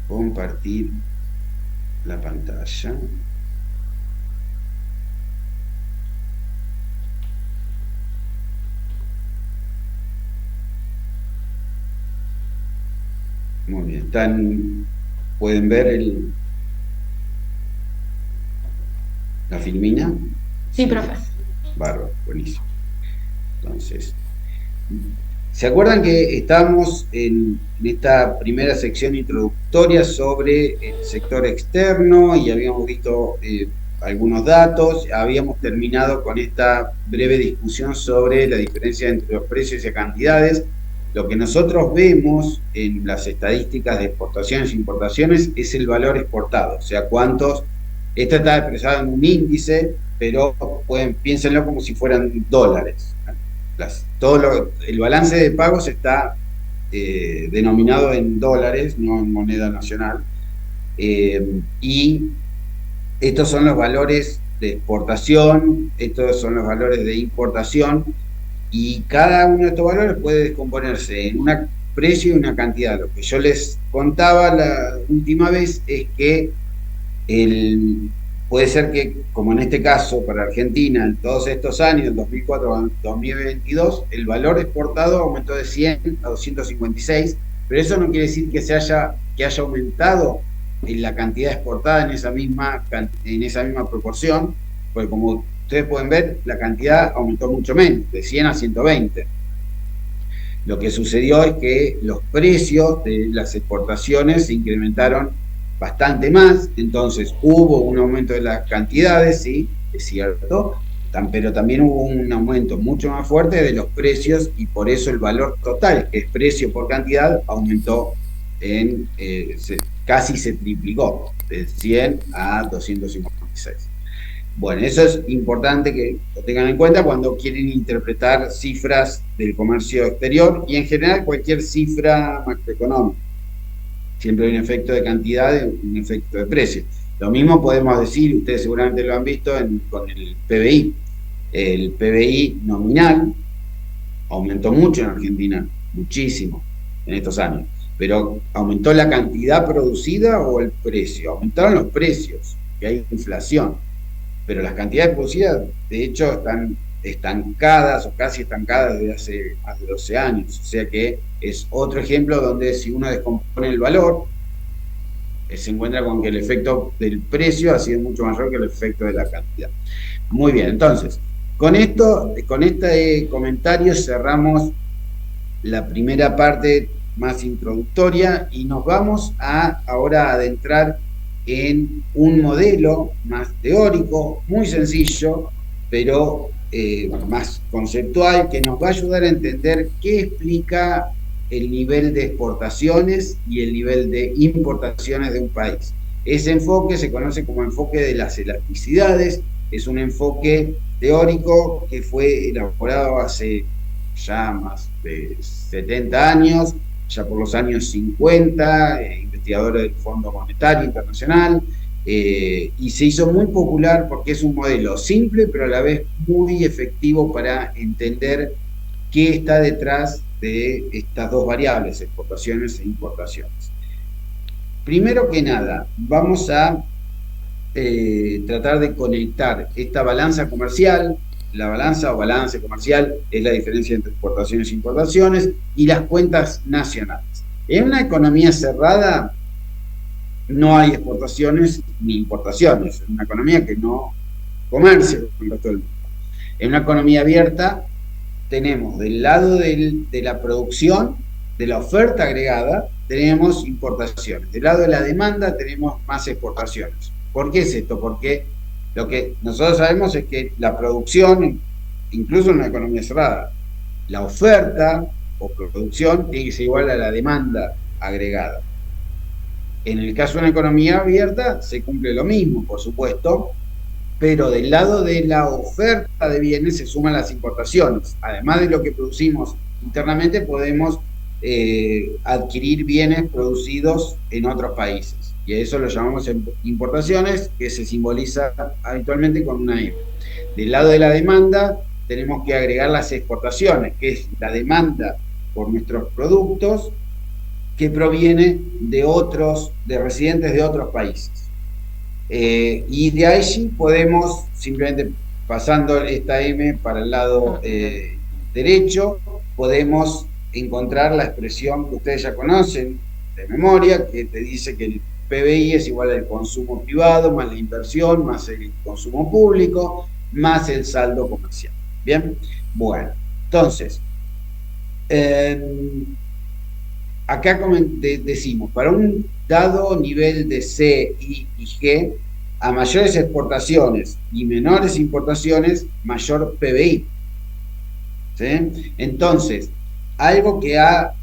compartir la pantalla. Muy bien, pueden ver la filmina. Sí, Sí, profe. bárbaro, buenísimo. Entonces, ¿se acuerdan que estábamos en esta primera sección introductoria sobre el sector externo y habíamos visto algunos datos? Habíamos terminado con esta breve discusión sobre la diferencia entre los precios y cantidades. Lo que nosotros vemos en las estadísticas de exportaciones e importaciones es el valor exportado, o sea, esto está expresado en un índice, pero piénsenlo como si fueran dólares. El balance de pagos está denominado en dólares, no en moneda nacional, y estos son los valores de exportación, estos son los valores de importación, y cada uno de estos valores puede descomponerse en un precio y una cantidad. Lo que yo les contaba la última vez es que el, puede ser que, como en este caso para Argentina, en todos estos años, 2004 a 2022, el valor exportado aumentó de 100 a 256, pero eso no quiere decir que haya aumentado en la cantidad exportada en esa misma proporción, porque como ustedes pueden ver, la cantidad aumentó mucho menos, de 100 a 120. Lo que sucedió es que los precios de las exportaciones se incrementaron bastante más, entonces hubo un aumento de las cantidades, sí, es cierto, pero también hubo un aumento mucho más fuerte de los precios y por eso el valor total, que es precio por cantidad, aumentó casi se triplicó, de 100 a 256. Bueno, eso es importante que lo tengan en cuenta cuando quieren interpretar cifras del comercio exterior y en general cualquier cifra macroeconómica. Siempre hay un efecto de cantidad y un efecto de precio. Lo mismo podemos decir, ustedes seguramente lo han visto con el PBI. El PBI nominal aumentó mucho en Argentina, muchísimo en estos años. Pero ¿aumentó la cantidad producida o el precio? Aumentaron los precios, que hay inflación, pero las cantidades producidas, de hecho, están estancadas o casi estancadas desde hace más de 12 años. O sea que es otro ejemplo donde si uno descompone el valor, se encuentra con que el efecto del precio ha sido mucho mayor que el efecto de la cantidad. Muy bien, entonces, con este comentario cerramos la primera parte más introductoria y nos vamos a ahora adentrar en un modelo más teórico, muy sencillo, pero más conceptual, que nos va a ayudar a entender qué explica el nivel de exportaciones y el nivel de importaciones de un país. Ese enfoque se conoce como enfoque de las elasticidades, es un enfoque teórico que fue elaborado hace ya más de 70 años, ya por los años 50, investigador del Fondo Monetario Internacional, y se hizo muy popular porque es un modelo simple, pero a la vez muy efectivo para entender qué está detrás de estas dos variables, exportaciones e importaciones. Primero que nada, vamos a tratar de conectar esta balanza comercial, la balanza o balance comercial es la diferencia entre exportaciones e importaciones, y las cuentas nacionales. En una economía cerrada no hay exportaciones ni importaciones, es una economía que no comercia con el resto del mundo. En una economía abierta tenemos del lado de la producción, de la oferta agregada, tenemos importaciones. Del lado de la demanda tenemos más exportaciones. ¿Por qué es esto? Porque lo que nosotros sabemos es que la producción, incluso en una economía cerrada, la oferta o producción tiene que ser igual a la demanda agregada. En el caso de una economía abierta se cumple lo mismo, por supuesto, pero del lado de la oferta de bienes se suman las importaciones. Además de lo que producimos internamente, podemos adquirir bienes producidos en otros países. Y a eso lo llamamos importaciones, que se simboliza habitualmente con una M. Del lado de la demanda, tenemos que agregar las exportaciones, que es la demanda por nuestros productos que proviene de residentes de otros países. Y de allí podemos, simplemente pasando esta M para el lado derecho, podemos encontrar la expresión que ustedes ya conocen de memoria, que te dice que el PBI es igual al consumo privado, más la inversión, más el consumo público, más el saldo comercial. Bien, bueno, entonces, acá decimos, para un dado nivel de C, I y G, a mayores exportaciones y menores importaciones, mayor PBI. ¿Sí? Entonces, algo que ha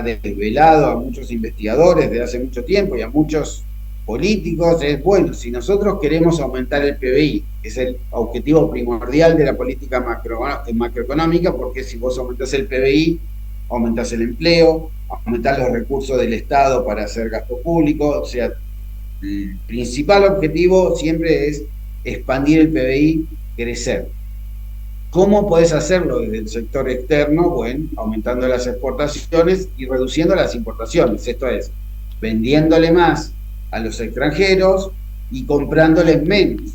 desvelado a muchos investigadores desde hace mucho tiempo y a muchos políticos es, bueno, si nosotros queremos aumentar el PBI, que es el objetivo primordial de la política macroeconómica, porque si vos aumentás el PBI, aumentás el empleo, aumentás los recursos del Estado para hacer gasto público, o sea, el principal objetivo siempre es expandir el PBI, crecer. ¿Cómo podés hacerlo desde el sector externo? Bueno, aumentando las exportaciones y reduciendo las importaciones. Esto es, vendiéndole más a los extranjeros y comprándoles menos.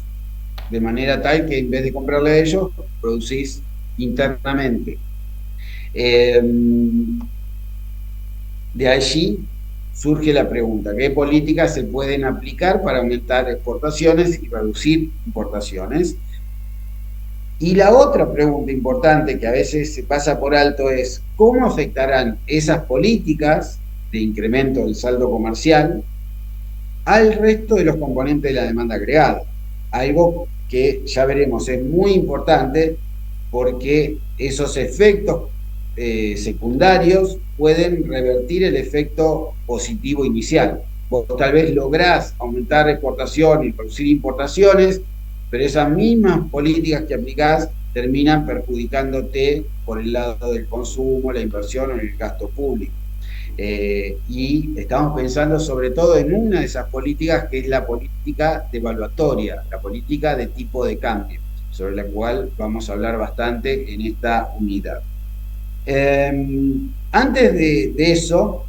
De manera tal que en vez de comprarle a ellos, producís internamente. De allí surge la pregunta, ¿qué políticas se pueden aplicar para aumentar exportaciones y reducir importaciones? Y la otra pregunta importante que a veces se pasa por alto es, ¿cómo afectarán esas políticas de incremento del saldo comercial al resto de los componentes de la demanda agregada? Algo que ya veremos es muy importante porque esos efectos secundarios pueden revertir el efecto positivo inicial. Vos tal vez lográs aumentar exportación y reducir importaciones, pero esas mismas políticas que aplicás terminan perjudicándote por el lado del consumo, la inversión o el gasto público. Y estamos pensando sobre todo en una de esas políticas que es la política devaluatoria, la política de tipo de cambio, sobre la cual vamos a hablar bastante en esta unidad. Antes de eso,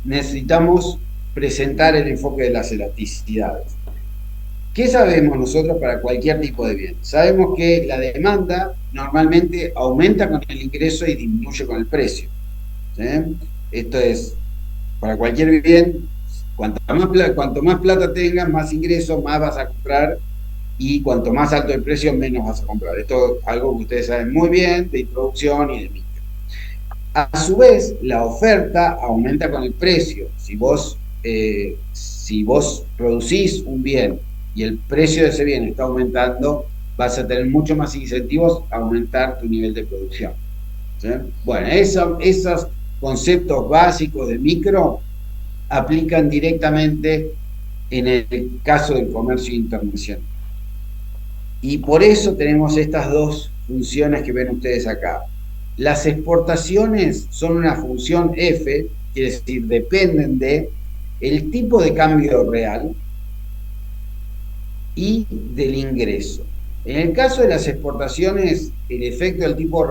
necesitamos presentar el enfoque de las elasticidades. ¿Qué sabemos nosotros para cualquier tipo de bien? Sabemos que la demanda normalmente aumenta con el ingreso y disminuye con el precio. ¿Sí? Esto es, para cualquier bien, cuanto más plata tengas, más ingresos, más vas a comprar, y cuanto más alto el precio, menos vas a comprar. Esto es algo que ustedes saben muy bien, de introducción y de micro. A su vez, la oferta aumenta con el precio. Si vos producís un bien y el precio de ese bien está aumentando, vas a tener mucho más incentivos a aumentar tu nivel de producción. ¿Sí? Bueno, esos conceptos básicos de micro aplican directamente en el caso del comercio internacional. Y por eso tenemos estas dos funciones que ven ustedes acá. Las exportaciones son una función F, quiere decir, dependen de el tipo de cambio real y del ingreso. En el caso de las exportaciones, el efecto del tipo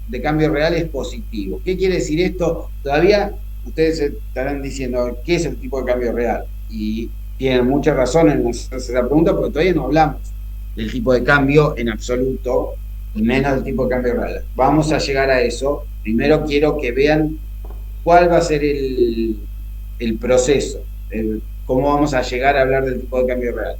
de cambio real es positivo. ¿Qué quiere decir esto? Todavía ustedes estarán diciendo, ¿qué es el tipo de cambio real? Y tienen mucha razón en hacerse la pregunta, porque todavía no hablamos del tipo de cambio en absoluto, y menos del tipo de cambio real. Vamos a llegar a eso. Primero quiero que vean cuál va a ser el proceso, cómo vamos a llegar a hablar del tipo de cambio real.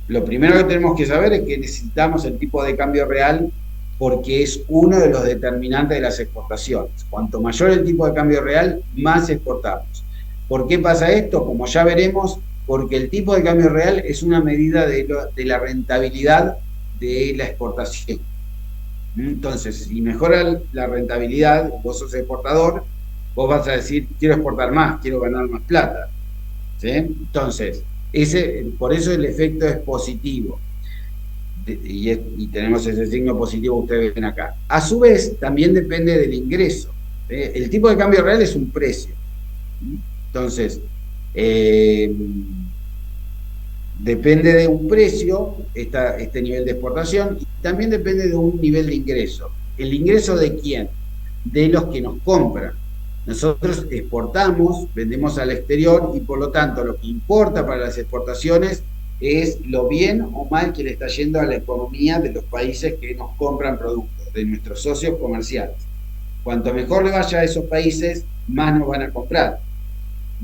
Lo primero que tenemos que saber es que necesitamos el tipo de cambio real porque es uno de los determinantes de las exportaciones. Cuanto mayor el tipo de cambio real, más exportamos. ¿Por qué pasa esto? Como ya veremos, porque el tipo de cambio real es una medida de la rentabilidad de la exportación. Entonces, si mejora la rentabilidad, vos sos exportador, vos vas a decir, quiero exportar más, quiero ganar más plata. ¿Sí? Entonces, por eso el efecto es positivo. Y tenemos ese signo positivo que ustedes ven acá. A su vez, también depende del ingreso. El tipo de cambio real es un precio. Entonces, depende de un precio, este nivel de exportación, y también depende de un nivel de ingreso. ¿El ingreso de quién? De los que nos compran. Nosotros exportamos, vendemos al exterior y por lo tanto lo que importa para las exportaciones es lo bien o mal que le está yendo a la economía de los países que nos compran productos, de nuestros socios comerciales. Cuanto mejor le vaya a esos países, más nos van a comprar.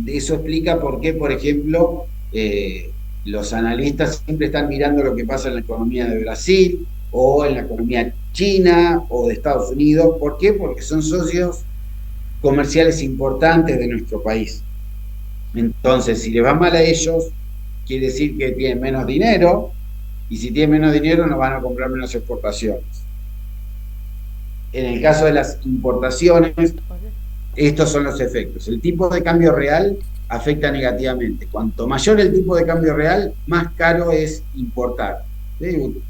Eso explica por qué, por ejemplo, los analistas siempre están mirando lo que pasa en la economía de Brasil o en la economía china o de Estados Unidos. ¿Por qué? Porque son socios comerciales importantes de nuestro país. Entonces, si les va mal a ellos, quiere decir que tienen menos dinero, y si tienen menos dinero nos van a comprar menos exportaciones. En el caso de las importaciones, estos son los efectos. El tipo de cambio real afecta negativamente. Cuanto mayor el tipo de cambio real, más caro es importar.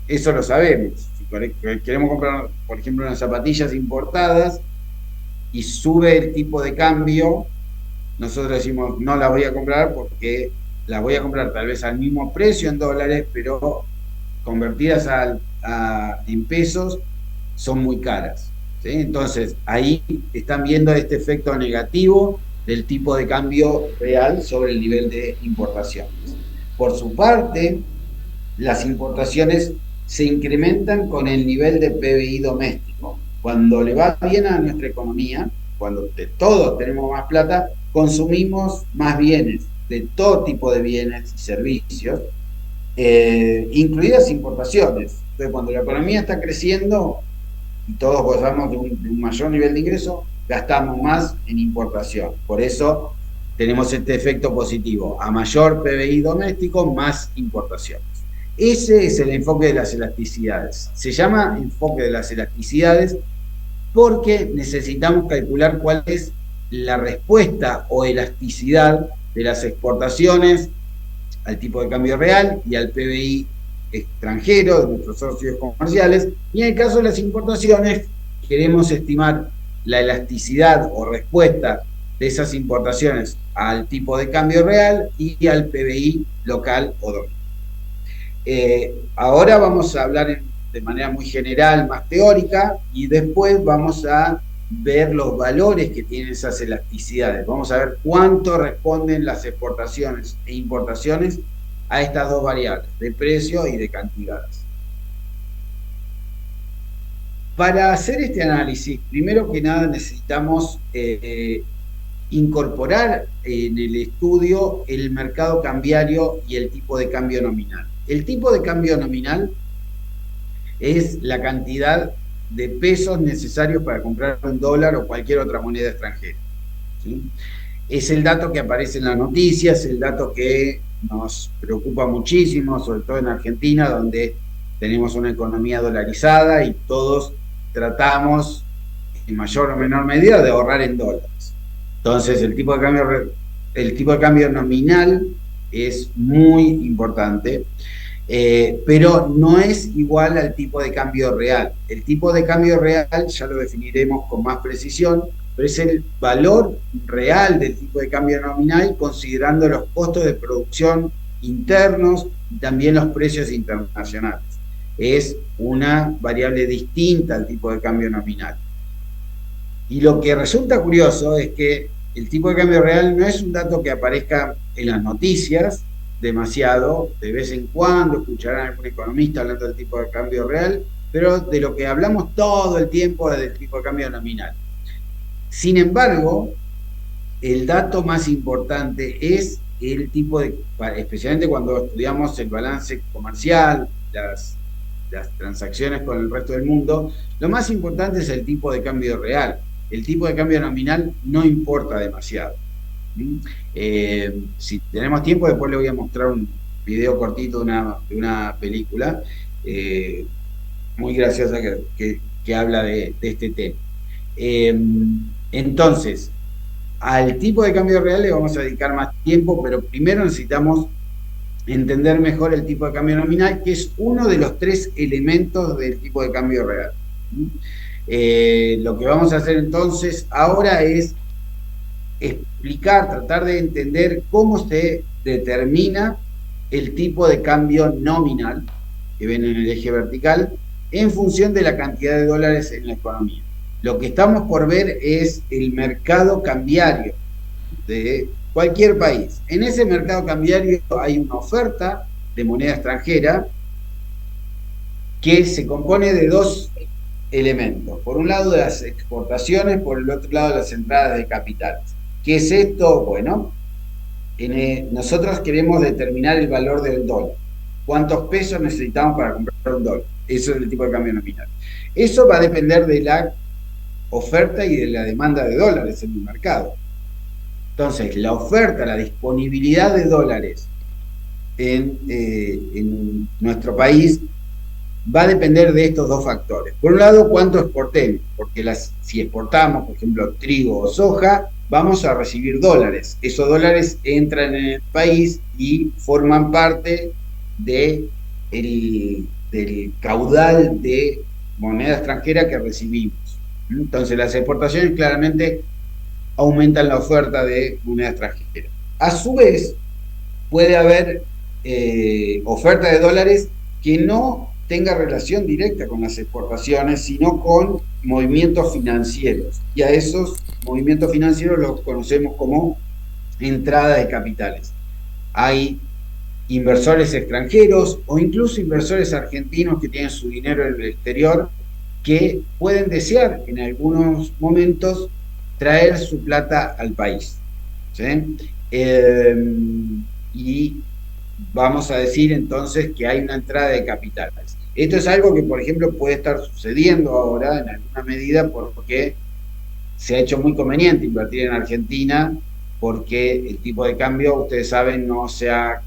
Eso lo sabemos. Si queremos comprar, por ejemplo, unas zapatillas importadas y sube el tipo de cambio, nosotros decimos, no las voy a comprar porque las voy a comprar tal vez al mismo precio en dólares, pero convertidas en pesos son muy caras. ¿Sí? Entonces, ahí están viendo este efecto negativo del tipo de cambio real sobre el nivel de importaciones. Por su parte, las importaciones se incrementan con el nivel de PBI doméstico. Cuando le va bien a nuestra economía, cuando todos tenemos más plata, consumimos más bienes, de todo tipo de bienes y servicios, incluidas importaciones. Entonces, cuando la economía está creciendo y todos gozamos de un mayor nivel de ingreso, gastamos más en importación. Por eso tenemos este efecto positivo. A mayor PBI doméstico, más importaciones. Ese es el enfoque de las elasticidades. Se llama enfoque de las elasticidades porque necesitamos calcular cuál es la respuesta o elasticidad de las exportaciones al tipo de cambio real y al PBI extranjero de nuestros socios comerciales, y en el caso de las importaciones queremos estimar la elasticidad o respuesta de esas importaciones al tipo de cambio real y al PBI local o dólar. Ahora vamos a hablar de manera muy general, más teórica, y después vamos a ver los valores que tienen esas elasticidades. Vamos a ver cuánto responden las exportaciones e importaciones a estas dos variables, de precio y de cantidades. Para hacer este análisis, primero que nada necesitamos incorporar en el estudio el mercado cambiario y el tipo de cambio nominal. El tipo de cambio nominal es la cantidad de pesos necesarios para comprar un dólar o cualquier otra moneda extranjera. ¿Sí? Es el dato que aparece en las noticias, el dato que nos preocupa muchísimo, sobre todo en Argentina, donde tenemos una economía dolarizada y todos tratamos, en mayor o menor medida, de ahorrar en dólares. Entonces, el tipo de cambio nominal es muy importante, pero no es igual al tipo de cambio real. El tipo de cambio real ya lo definiremos con más precisión, pero es el valor real del tipo de cambio nominal considerando los costos de producción internos y también los precios internacionales. Es una variable distinta al tipo de cambio nominal. Y lo que resulta curioso es que el tipo de cambio real no es un dato que aparezca en las noticias demasiado, de vez en cuando escucharán a algún economista hablando del tipo de cambio real, pero de lo que hablamos todo el tiempo es del tipo de cambio nominal. Sin embargo, el dato más importante es el tipo de, especialmente cuando estudiamos el balance comercial, las transacciones con el resto del mundo, lo más importante es el tipo de cambio real. El tipo de cambio nominal no importa demasiado. Si tenemos tiempo, después le voy a mostrar un video cortito de una película muy graciosa que habla de este tema. Entonces, al tipo de cambio real le vamos a dedicar más tiempo, pero primero necesitamos entender mejor el tipo de cambio nominal, que es uno de los tres elementos del tipo de cambio real. Lo que vamos a hacer entonces ahora es explicar, tratar de entender cómo se determina el tipo de cambio nominal que ven en el eje vertical en función de la cantidad de dólares en la economía. Lo que estamos por ver es el mercado cambiario de cualquier país. En ese mercado cambiario hay una oferta de moneda extranjera que se compone de dos elementos. Por un lado, de las exportaciones, por el otro lado, las entradas de capitales. ¿Qué es esto? Bueno, nosotros queremos determinar el valor del dólar. ¿Cuántos pesos necesitamos para comprar un dólar? Eso es el tipo de cambio nominal. Eso va a depender de la oferta y de la demanda de dólares en el mercado. Entonces, la oferta, la disponibilidad de dólares en nuestro país va a depender de estos dos factores. Por un lado, cuánto exportemos, porque si exportamos, por ejemplo, trigo o soja, vamos a recibir dólares. Esos dólares entran en el país y forman parte del caudal de moneda extranjera que recibimos. Entonces, las exportaciones claramente aumentan la oferta de moneda extranjera. A su vez, puede haber oferta de dólares que no tenga relación directa con las exportaciones, sino con movimientos financieros. Y a esos movimientos financieros los conocemos como entrada de capitales. Hay inversores extranjeros o incluso inversores argentinos que tienen su dinero en el exterior que pueden desear en algunos momentos traer su plata al país. ¿Sí? Y vamos a decir entonces que hay una entrada de capitales. Esto es algo que, por ejemplo, puede estar sucediendo ahora en alguna medida porque se ha hecho muy conveniente invertir en Argentina porque el tipo de cambio, ustedes saben, no se ha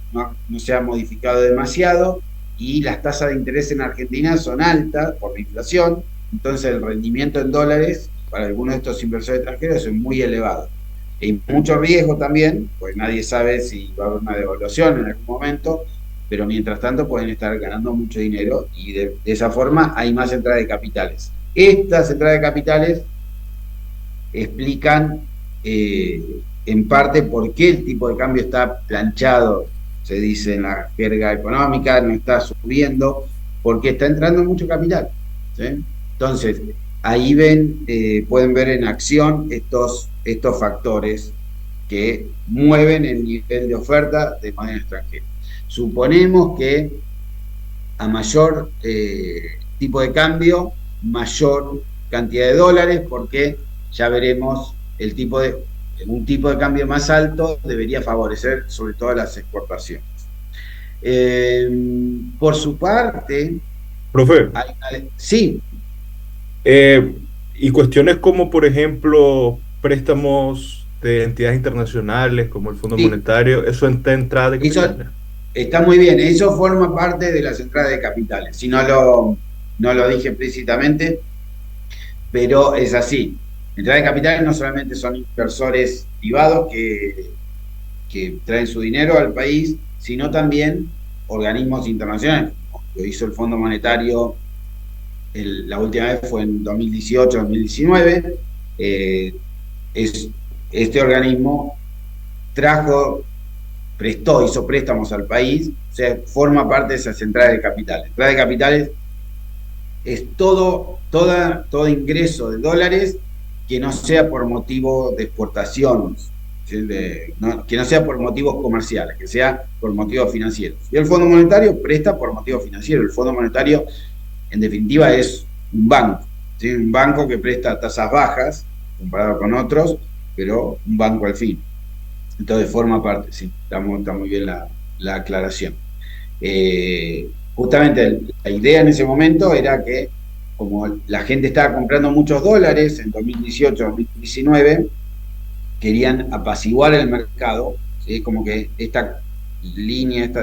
modificado demasiado y las tasas de interés en Argentina son altas por la inflación, entonces el rendimiento en dólares para algunos de estos inversores extranjeros es muy elevado. Hay mucho riesgo también, pues nadie sabe si va a haber una devaluación en algún momento, pero mientras tanto pueden estar ganando mucho dinero y de esa forma hay más entrada de capitales. Estas entradas de capitales explican en parte por qué el tipo de cambio está planchado, se dice en la jerga económica, no está subiendo, porque está entrando mucho capital. ¿Sí? Entonces, ahí pueden ver en acción estos factores que mueven el nivel de oferta de moneda extranjera. Suponemos que a mayor tipo de cambio, mayor cantidad de dólares, porque ya veremos un tipo de cambio más alto debería favorecer sobre todo las exportaciones. Por su parte, Profe, sí. y cuestiones como, por ejemplo, préstamos de entidades internacionales como el Fondo Sí, Monetario, ¿eso está entrada de eso capitales? está muy bien, eso forma parte de las entradas de capitales. Si no lo dije explícitamente, pero es así. Entradas de capitales no solamente son inversores privados que traen su dinero al país, sino también organismos internacionales. Lo hizo el Fondo Monetario, la última vez fue en 2018-2019. Este organismo hizo préstamos al país, o sea, forma parte de esas entradas de capitales. Entradas de capitales es todo ingreso de dólares que no sea por motivo de exportación, ¿sí? Que no sea por motivos comerciales, que sea por motivos financieros. Y el Fondo Monetario presta por motivos financieros. El Fondo Monetario, en definitiva, es un banco, ¿sí? Un banco que presta tasas bajas comparado con otros, pero un banco al fin. Entonces forma parte, sí, está muy bien la aclaración. Justamente la idea en ese momento era que, como la gente estaba comprando muchos dólares en 2018-2019, querían apaciguar el mercado, ¿sí? Como que esta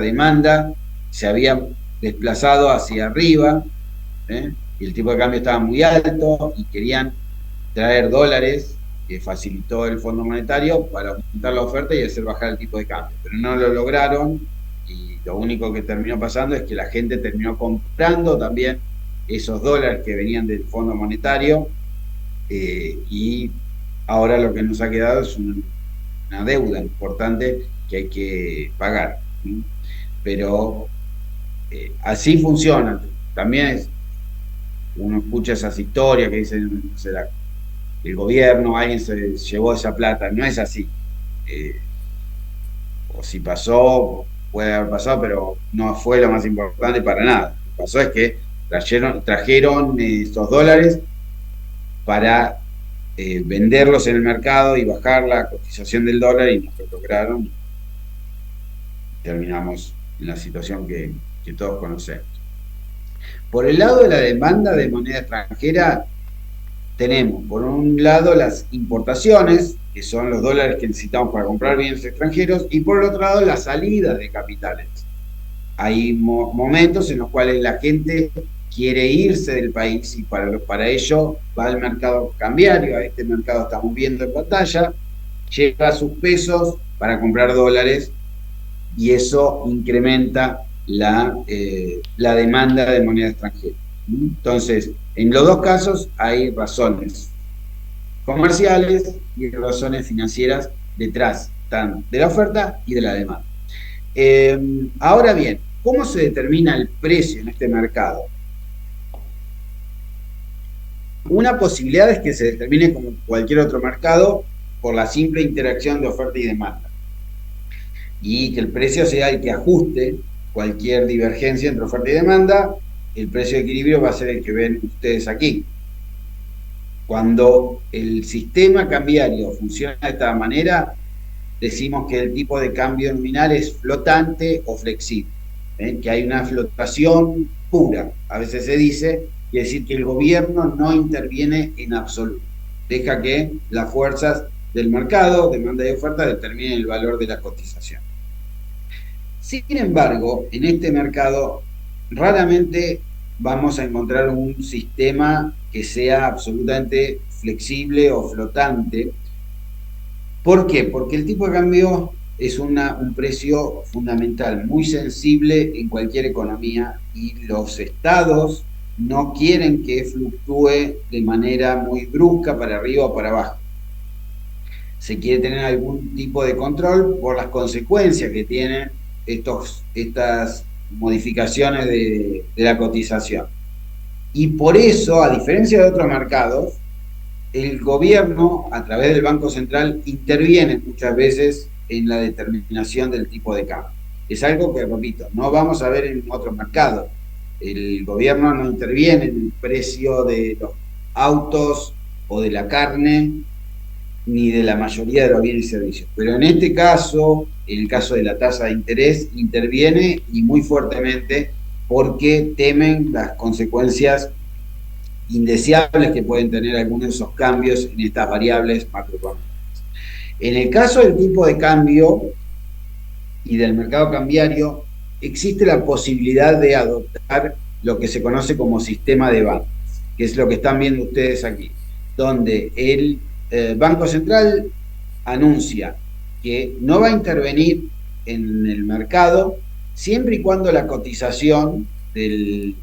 demanda se había desplazado hacia arriba, ¿eh? Y el tipo de cambio estaba muy alto y querían traer dólares que facilitó el Fondo Monetario para aumentar la oferta y hacer bajar el tipo de cambio. Pero no lo lograron y lo único que terminó pasando es que la gente terminó comprando también esos dólares que venían del Fondo Monetario y ahora lo que nos ha quedado es una deuda importante que hay que pagar. ¿Sí? Pero así funciona. También uno escucha esas historias que dicen, no sé, el gobierno, alguien se llevó esa plata, no es así. Eh, o si pasó, puede haber pasado, pero no fue lo más importante para nada. Lo que pasó es que trajeron estos dólares para venderlos en el mercado y bajar la cotización del dólar y no lo lograron. Terminamos en la situación que todos conocemos. Por el lado de la demanda de moneda extranjera, tenemos por un lado las importaciones, que son los dólares que necesitamos para comprar bienes extranjeros, y por el otro lado las salidas de capitales. Hay momentos en los cuales la gente quiere irse del país y para ello va al mercado cambiario, a este mercado estamos viendo en pantalla, lleva sus pesos para comprar dólares y eso incrementa la demanda de moneda extranjera. Entonces, en los dos casos hay razones comerciales y razones financieras detrás, tanto de la oferta y de la demanda. Ahora bien, ¿cómo se determina el precio en este mercado? Una posibilidad es que se determine como cualquier otro mercado por la simple interacción de oferta y demanda. Y que el precio sea el que ajuste cualquier divergencia entre oferta y demanda. El precio de equilibrio va a ser el que ven ustedes aquí. Cuando el sistema cambiario funciona de esta manera, decimos que el tipo de cambio nominal es flotante o flexible, que hay una flotación pura. A veces se dice, quiere decir que el gobierno no interviene en absoluto. Deja que las fuerzas del mercado, demanda y oferta, determinen el valor de la cotización. Sin embargo, en este mercado raramente vamos a encontrar un sistema que sea absolutamente flexible o flotante. ¿Por qué? Porque el tipo de cambio es un precio fundamental, muy sensible en cualquier economía y los estados no quieren que fluctúe de manera muy brusca para arriba o para abajo. Se quiere tener algún tipo de control por las consecuencias que tienen estas modificaciones de la cotización. Y por eso, a diferencia de otros mercados, el gobierno, a través del Banco Central, interviene muchas veces en la determinación del tipo de cambio. Es algo que, repito, no vamos a ver en otros mercados. El gobierno no interviene en el precio de los autos o de la carne, ni de la mayoría de los bienes y servicios. Pero en este caso, en el caso de la tasa de interés, interviene y muy fuertemente porque temen las consecuencias indeseables que pueden tener algunos de esos cambios en estas variables macroeconómicas. En el caso del tipo de cambio y del mercado cambiario, existe la posibilidad de adoptar lo que se conoce como sistema de bandas, que es lo que están viendo ustedes aquí, donde el Banco Central anuncia que no va a intervenir en el mercado siempre y cuando la cotización del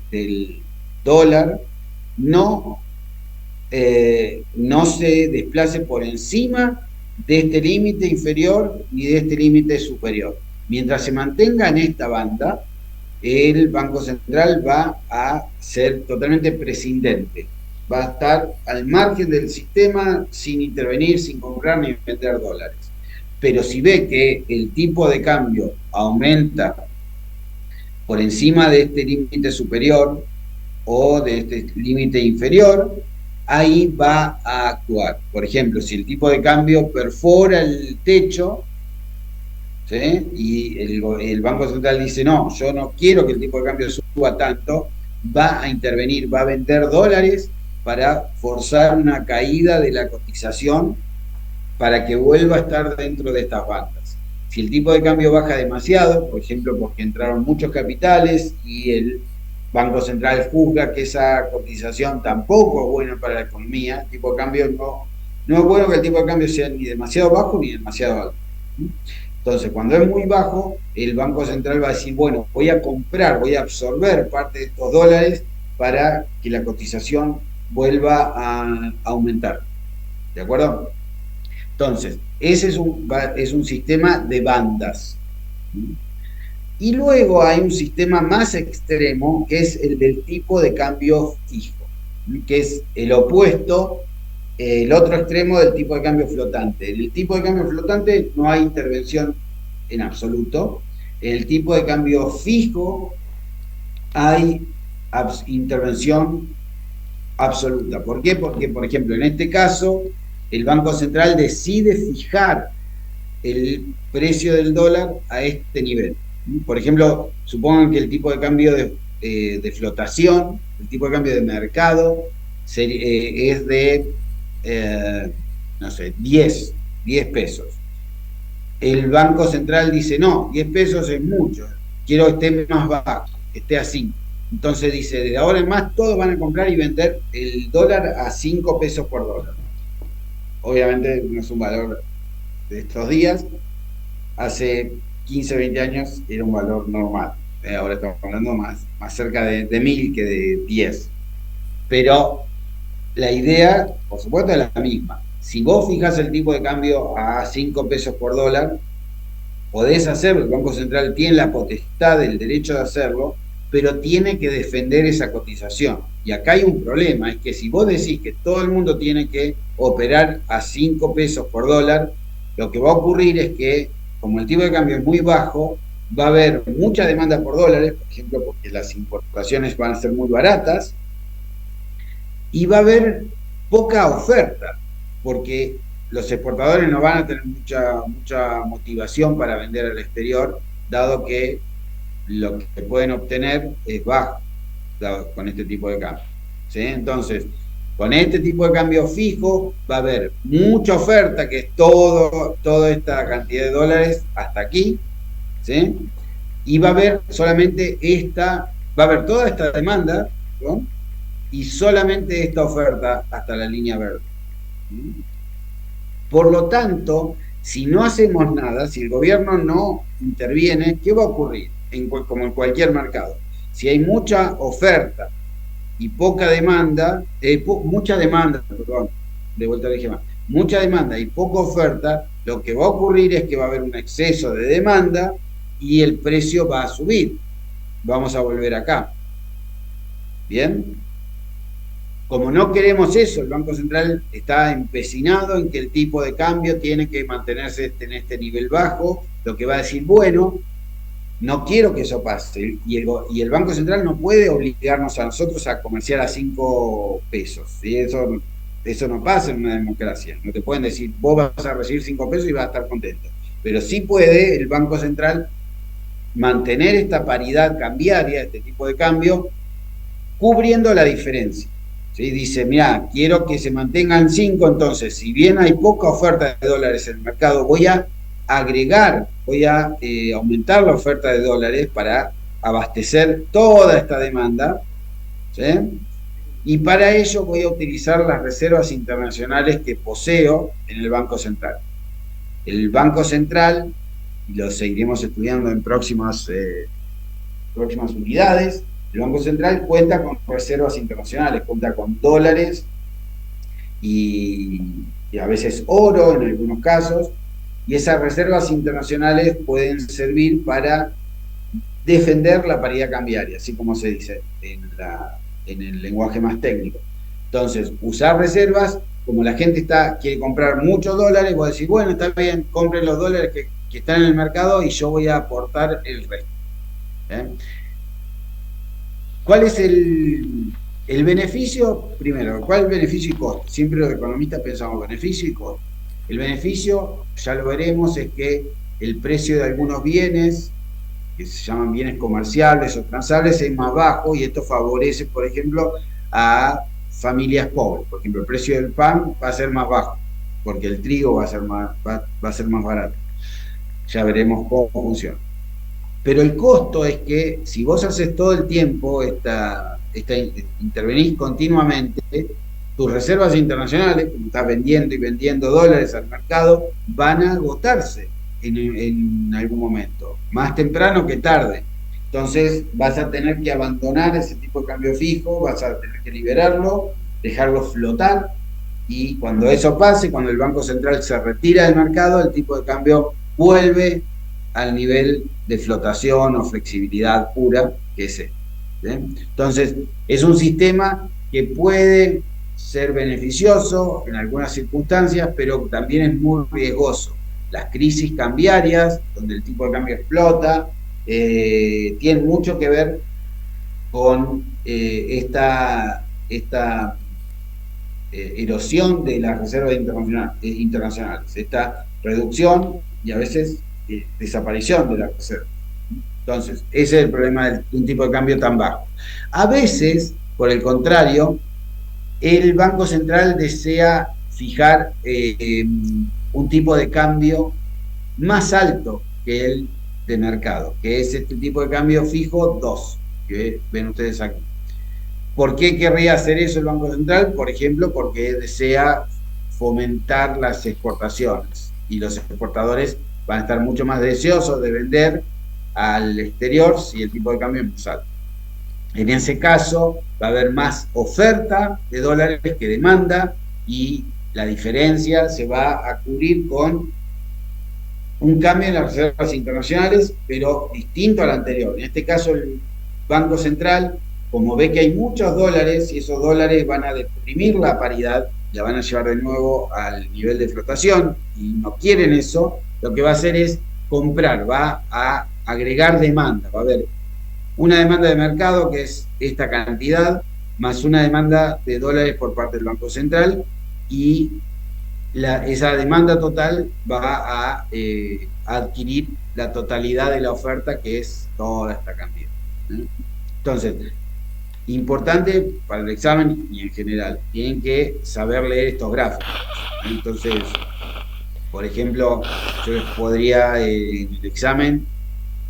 dólar no se desplace por encima de este límite inferior ni de este límite superior. Mientras se mantenga en esta banda, el Banco Central va a ser totalmente prescindente. Va a estar al margen del sistema sin intervenir, sin comprar ni vender dólares. Pero si ve que el tipo de cambio aumenta por encima de este límite superior o de este límite inferior, ahí va a actuar. Por ejemplo, si el tipo de cambio perfora el techo, ¿sí?, y el Banco Central dice, no, yo no quiero que el tipo de cambio suba tanto, va a intervenir, va a vender dólares para forzar una caída de la cotización para que vuelva a estar dentro de estas bandas. Si el tipo de cambio baja demasiado, por ejemplo, porque entraron muchos capitales y el Banco Central juzga que esa cotización tampoco es buena para la economía, el tipo de cambio no es bueno que el tipo de cambio sea ni demasiado bajo ni demasiado alto. Entonces, cuando es muy bajo, el Banco Central va a decir, bueno, voy a comprar, voy a absorber parte de estos dólares para que la cotización vuelva a aumentar. ¿De acuerdo? Entonces, ese es un sistema de bandas. Y luego hay un sistema más extremo, que es el del tipo de cambio fijo, que es el opuesto el otro extremo del tipo de cambio flotante. En el tipo de cambio flotante no hay intervención en absoluto. En el tipo de cambio fijo hay intervención absoluta. ¿Por qué? Porque, por ejemplo, en este caso, el Banco Central decide fijar el precio del dólar a este nivel. Por ejemplo, supongan que el tipo de cambio de flotación, el tipo de cambio de mercado, es de, no sé, 10 pesos. El Banco Central dice, no, 10 pesos es mucho, quiero que esté más bajo, que esté a 5. Entonces dice, de ahora en más todos van a comprar y vender el dólar a 5 pesos por dólar. Obviamente no es un valor de estos días, hace 15, 20 años era un valor normal. Ahora estamos hablando más cerca de 1000 que de 10. Pero la idea, por supuesto, es la misma. Si vos fijas el tipo de cambio a 5 pesos por dólar, podés hacerlo, el Banco Central tiene la potestad, el derecho de hacerlo, pero tiene que defender esa cotización. Y acá hay un problema, es que si vos decís que todo el mundo tiene que operar a 5 pesos por dólar, lo que va a ocurrir es que, como el tipo de cambio es muy bajo, va a haber mucha demanda por dólares, por ejemplo, porque las importaciones van a ser muy baratas, y va a haber poca oferta, porque los exportadores no van a tener mucha motivación para vender al exterior, dado que lo que pueden obtener es bajo con este tipo de cambio. ¿Sí? Entonces, con este tipo de cambio fijo va a haber mucha oferta, que es toda esta cantidad de dólares hasta aquí, ¿sí? Y va a haber solamente va a haber toda esta demanda, ¿no? Y solamente esta oferta hasta la línea verde. Por lo tanto, si no hacemos nada, si el gobierno no interviene, ¿qué va a ocurrir? Como en cualquier mercado. Si hay mucha oferta y poca demanda, mucha demanda, perdón, de vuelta dije más, mucha demanda y poca oferta, lo que va a ocurrir es que va a haber un exceso de demanda y el precio va a subir. Vamos a volver acá. ¿Bien? Como no queremos eso, el Banco Central está empecinado en que el tipo de cambio tiene que mantenerse en este nivel bajo, lo que va a decir, bueno, no quiero que eso pase, y el Banco Central no puede obligarnos a nosotros a comerciar a 5 pesos, ¿sí? Eso no pasa en una democracia, no te pueden decir, vos vas a recibir 5 pesos y vas a estar contento, pero sí puede el Banco Central mantener esta paridad cambiaria, este tipo de cambio, cubriendo la diferencia. ¿Sí? Dice, mira, quiero que se mantengan 5, entonces, si bien hay poca oferta de dólares en el mercado, voy a aumentar la oferta de dólares para abastecer toda esta demanda, ¿sí? Y para ello voy a utilizar las reservas internacionales que poseo en el Banco Central. El Banco Central, y lo seguiremos estudiando en próximas unidades, el Banco Central cuenta con reservas internacionales, cuenta con dólares y a veces oro en algunos casos, y esas reservas internacionales pueden servir para defender la paridad cambiaria, así como se dice en el lenguaje más técnico. Entonces, usar reservas, como la gente quiere comprar muchos dólares, voy a decir, bueno, está bien, compren los dólares que están en el mercado y yo voy a aportar el resto. ¿Cuál es el beneficio? Primero, ¿cuál es el beneficio y costo? Siempre los economistas pensamos beneficio y costo. El beneficio, ya lo veremos, es que el precio de algunos bienes, que se llaman bienes comerciables o transables, es más bajo y esto favorece, por ejemplo, a familias pobres. Por ejemplo, el precio del pan va a ser más bajo, porque el trigo va a ser más barato. Ya veremos cómo funciona. Pero el costo es que si vos haces todo el tiempo, intervenís continuamente, tus reservas internacionales, como estás vendiendo y vendiendo dólares al mercado, van a agotarse en algún momento, más temprano que tarde. Entonces vas a tener que abandonar ese tipo de cambio fijo, vas a tener que liberarlo, dejarlo flotar, y cuando eso pase, cuando el Banco Central se retira del mercado, el tipo de cambio vuelve al nivel de flotación o flexibilidad pura que es este. Entonces, es un sistema que puede ser beneficioso en algunas circunstancias, pero también es muy riesgoso. Las crisis cambiarias, donde el tipo de cambio explota, tienen mucho que ver con esta erosión de las reservas internacionales, esta reducción y a veces desaparición de las reservas. Entonces, ese es el problema de un tipo de cambio tan bajo. A veces, por el contrario, el Banco Central desea fijar un tipo de cambio más alto que el de mercado, que es este tipo de cambio fijo 2, que ven ustedes aquí. ¿Por qué querría hacer eso el Banco Central? Por ejemplo, porque desea fomentar las exportaciones y los exportadores van a estar mucho más deseosos de vender al exterior si el tipo de cambio es más alto. En ese caso va a haber más oferta de dólares que demanda y la diferencia se va a cubrir con un cambio en las reservas internacionales, pero distinto al anterior. En este caso el Banco Central, como ve que hay muchos dólares y esos dólares van a deprimir la paridad, la van a llevar de nuevo al nivel de flotación y no quieren eso, lo que va a hacer es comprar, va a agregar demanda, va a haber una demanda de mercado que es esta cantidad, más una demanda de dólares por parte del Banco Central y esa demanda total va a adquirir la totalidad de la oferta que es toda esta cantidad. Entonces, importante para el examen y en general, tienen que saber leer estos gráficos. Entonces, por ejemplo, yo les podría en el examen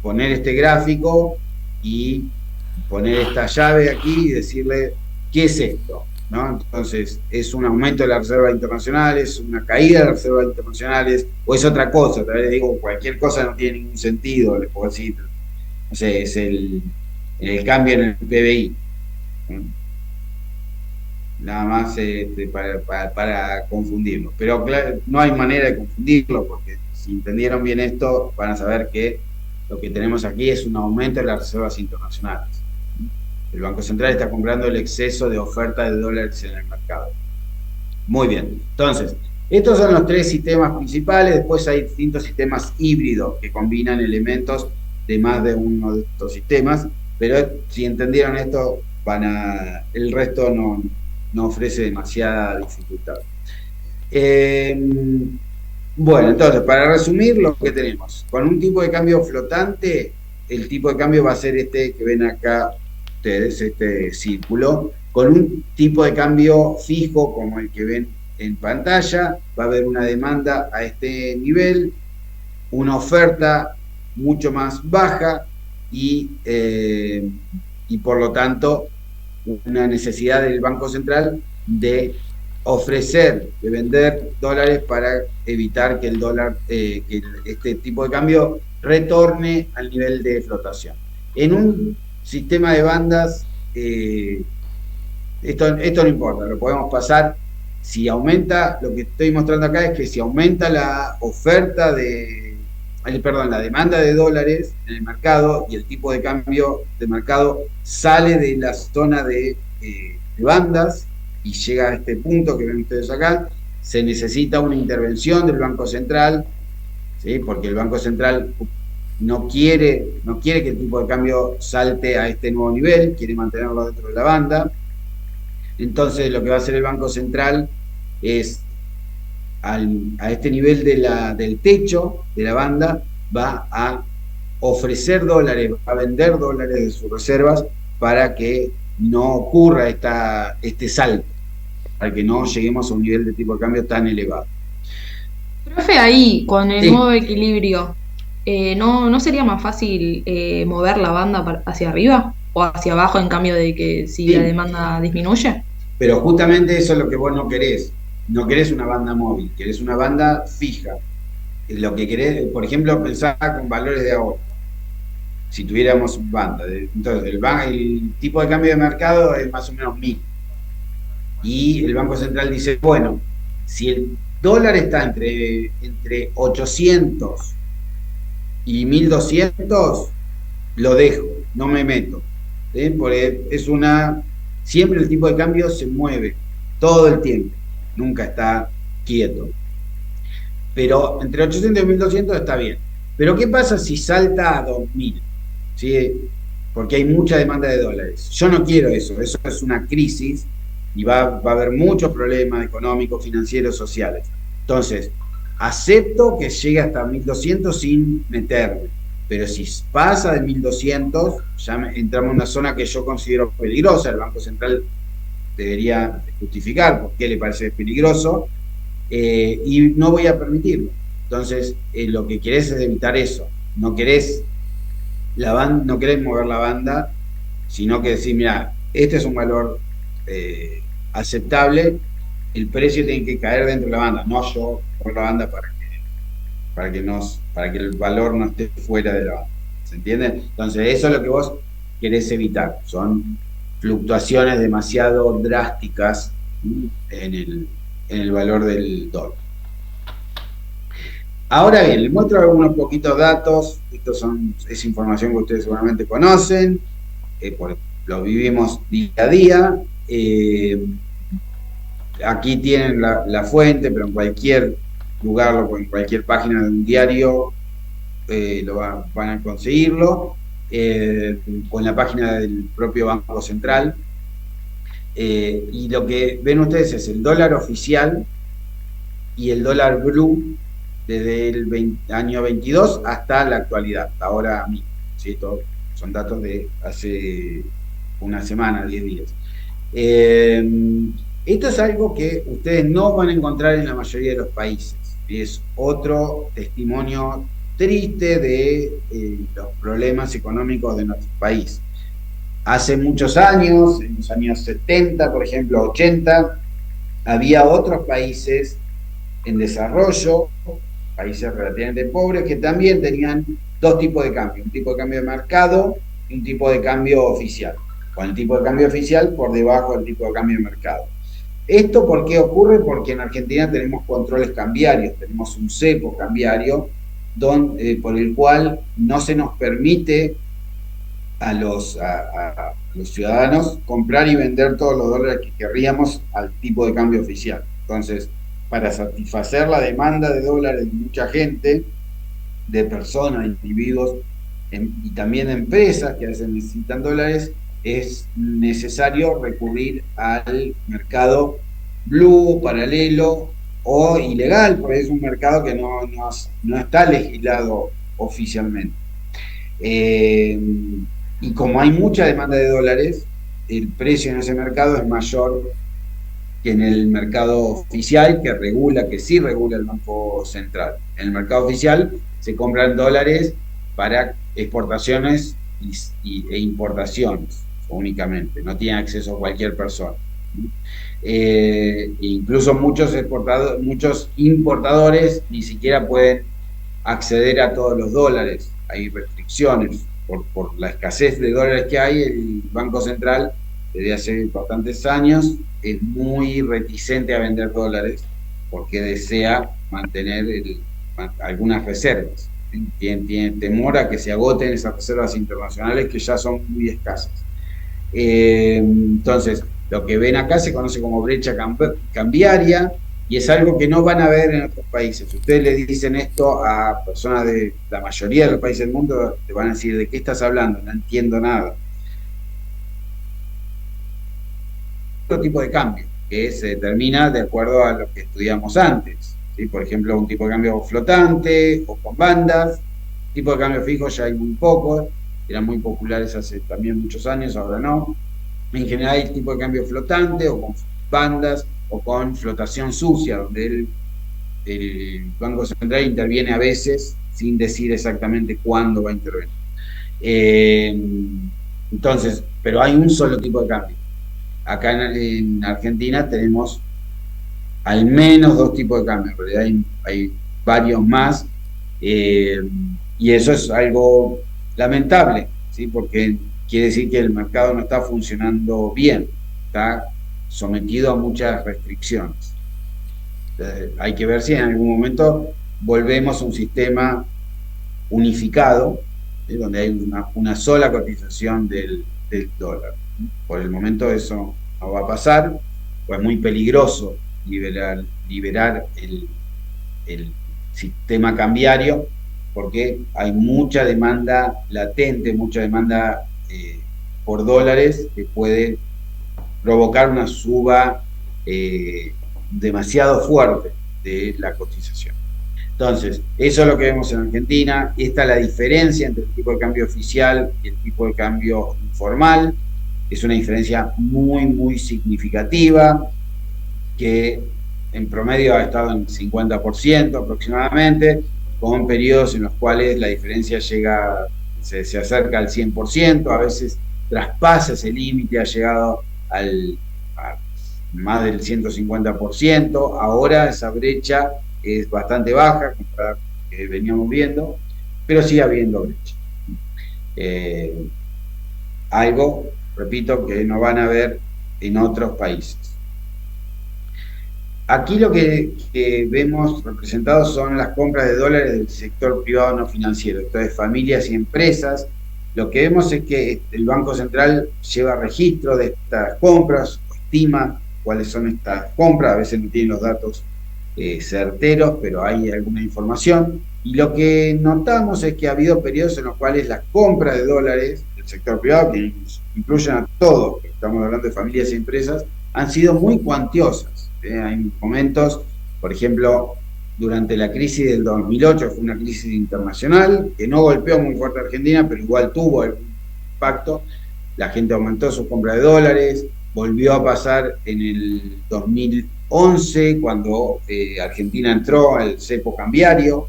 poner este gráfico y poner esta llave aquí y decirle, ¿qué es esto? ¿No? Entonces, ¿es un aumento de las reservas internacionales, una caída de las reservas internacionales, o es otra cosa? Tal vez les digo, cualquier cosa no tiene ningún sentido, les puedo decir, no sé, es el cambio en el PBI. Nada más para confundirlo. Pero claro, no hay manera de confundirlo, porque si entendieron bien esto, van a saber que lo que tenemos aquí es un aumento de las reservas internacionales. El Banco Central está comprando el exceso de oferta de dólares en el mercado. Muy bien. Entonces, estos son los tres sistemas principales. Después hay distintos sistemas híbridos que combinan elementos de más de uno de estos sistemas. Pero si entendieron esto, el resto no ofrece demasiada dificultad. Bueno, entonces, para resumir lo que tenemos, con un tipo de cambio flotante, el tipo de cambio va a ser este que ven acá ustedes, este círculo. Con un tipo de cambio fijo como el que ven en pantalla, va a haber una demanda a este nivel, una oferta mucho más baja y por lo tanto una necesidad del Banco Central de de vender dólares para evitar que el dólar, que este tipo de cambio retorne al nivel de flotación. En un sistema de bandas, esto no importa, lo podemos pasar. Si aumenta, lo que estoy mostrando acá es que si aumenta la oferta la demanda de dólares en el mercado y el tipo de cambio de mercado sale de la zona de bandas y llega a este punto que ven ustedes acá, se necesita una intervención del Banco Central, ¿sí? Porque el Banco Central no quiere que el tipo de cambio salte a este nuevo nivel, quiere mantenerlo dentro de la banda. Entonces lo que va a hacer el Banco Central es a este nivel del techo de la banda, va a ofrecer dólares, va a vender dólares de sus reservas para que no ocurra este salto, para que no lleguemos a un nivel de tipo de cambio tan elevado. Profe, ahí, con el nuevo equilibrio, ¿no sería más fácil mover la banda hacia arriba o hacia abajo en cambio de que si la demanda disminuye? Pero justamente eso es lo que vos no querés. No querés una banda móvil, querés una banda fija. Lo que querés, por ejemplo, pensar con valores de ahorro. Si tuviéramos banda. Entonces, el tipo de cambio de mercado es más o menos 1000. Y el Banco Central dice, bueno, si el dólar está entre 800 y 1200, lo dejo, no me meto. Porque siempre el tipo de cambio se mueve. todo el tiempo, nunca está quieto. Pero entre 800 y 1200 está bien. Pero ¿qué pasa si salta a 2000? ¿Sí? Porque hay mucha demanda de dólares. Yo no quiero eso, eso es una crisis y va a haber muchos problemas económicos, financieros, sociales. Entonces, acepto que llegue hasta 1200 sin meterme, pero si pasa de 1200, ya entramos en una zona que yo considero peligrosa. El Banco Central debería justificar por qué le parece peligroso, y no voy a permitirlo. Entonces, lo que querés es evitar eso. No querés no querés mover la banda, sino que decir, mira, este es un valor aceptable, el precio tiene que caer dentro de la banda, no yo por la banda para que el valor no esté fuera de la banda. ¿Se entiende? Entonces, eso es lo que vos querés evitar. Son fluctuaciones demasiado drásticas en el valor del dólar. Ahora bien, les muestro algunos poquitos datos. Es información que ustedes seguramente conocen, lo vivimos día a día. Aquí tienen la fuente, pero en cualquier lugar o en cualquier página de un diario van a conseguirlo, o en la página del propio Banco Central. Y lo que ven ustedes es el dólar oficial y el dólar blue desde el año 22 hasta la actualidad, hasta ahora mismo. ¿Sí? Son datos de hace una semana, 10 días. Esto es algo que ustedes no van a encontrar en la mayoría de los países. Es otro testimonio triste de los problemas económicos de nuestro país. Hace muchos años, en los años 70, por ejemplo, 80, había otros países en desarrollo, países relativamente pobres, que también tenían dos tipos de cambio, un tipo de cambio de mercado y un tipo de cambio oficial, con el tipo de cambio oficial por debajo del tipo de cambio de mercado. ¿Esto por qué ocurre? Porque en Argentina tenemos controles cambiarios, tenemos un cepo cambiario por el cual no se nos permite a los ciudadanos comprar y vender todos los dólares que querríamos al tipo de cambio oficial. Entonces, para satisfacer la demanda de dólares de mucha gente, de personas, individuos y también de empresas que a veces necesitan dólares, es necesario recurrir al mercado blue, paralelo o ilegal, porque es un mercado que no está legislado oficialmente. Y como hay mucha demanda de dólares, el precio en ese mercado es mayor que en el mercado oficial, que sí regula el Banco Central. En el mercado oficial se compran dólares para exportaciones e importaciones únicamente, no tiene acceso a cualquier persona. Incluso muchos importadores ni siquiera pueden acceder a todos los dólares, hay restricciones por la escasez de dólares que hay. El Banco Central desde hace bastantes años es muy reticente a vender dólares porque desea mantener algunas reservas. Tiene temor a que se agoten esas reservas internacionales que ya son muy escasas. Entonces, lo que ven acá se conoce como brecha cambiaria y es algo que no van a ver en otros países. Ustedes le dicen esto a personas de la mayoría de los países del mundo, te van a decir, ¿de qué estás hablando? No entiendo nada. Otro tipo de cambio que se determina de acuerdo a lo que estudiamos antes, ¿sí? Por ejemplo, un tipo de cambio flotante o con bandas. Tipo de cambio fijo ya hay muy pocos, eran muy populares hace también muchos años, ahora no. En general hay tipo de cambio flotante o con bandas o con flotación sucia, donde el Banco Central interviene a veces sin decir exactamente cuándo va a intervenir. Entonces, pero hay un solo tipo de cambio. Acá en Argentina tenemos al menos dos tipos de cambio, en realidad hay varios más, y eso es algo lamentable, ¿sí? Porque quiere decir que el mercado no está funcionando bien, está sometido a muchas restricciones. Entonces, hay que ver si en algún momento volvemos a un sistema unificado, ¿sí? Donde hay una sola cotización del dólar. Por el momento eso no va a pasar. pues es muy peligroso liberar el sistema cambiario, porque hay mucha demanda latente, mucha demanda por dólares que puede provocar una suba demasiado fuerte de la cotización. Entonces, eso es lo que vemos en Argentina. Esta es la diferencia entre el tipo de cambio oficial y el tipo de cambio informal. Es una diferencia muy, muy significativa, que en promedio ha estado en 50% aproximadamente, con periodos en los cuales la diferencia se acerca al 100%, a veces traspasa ese límite, ha llegado a más del 150%. Ahora esa brecha es bastante baja comparada con lo que veníamos viendo, pero sigue habiendo brecha. Algo, repito, que no van a ver en otros países. Aquí lo que vemos representados son las compras de dólares del sector privado no financiero, entonces familias y empresas. Lo que vemos es que el Banco Central lleva registro de estas compras, estima cuáles son estas compras, a veces no tienen los datos certeros, pero hay alguna información. Y lo que notamos es que ha habido periodos en los cuales las compras de dólares del sector privado, que incluyen a todos, estamos hablando de familias y empresas, han sido muy cuantiosas. Hay momentos, por ejemplo, durante la crisis del 2008, fue una crisis internacional que no golpeó muy fuerte a Argentina, pero igual tuvo algún impacto. La gente aumentó su compra de dólares, volvió a pasar en el 2011, cuando Argentina entró al cepo cambiario.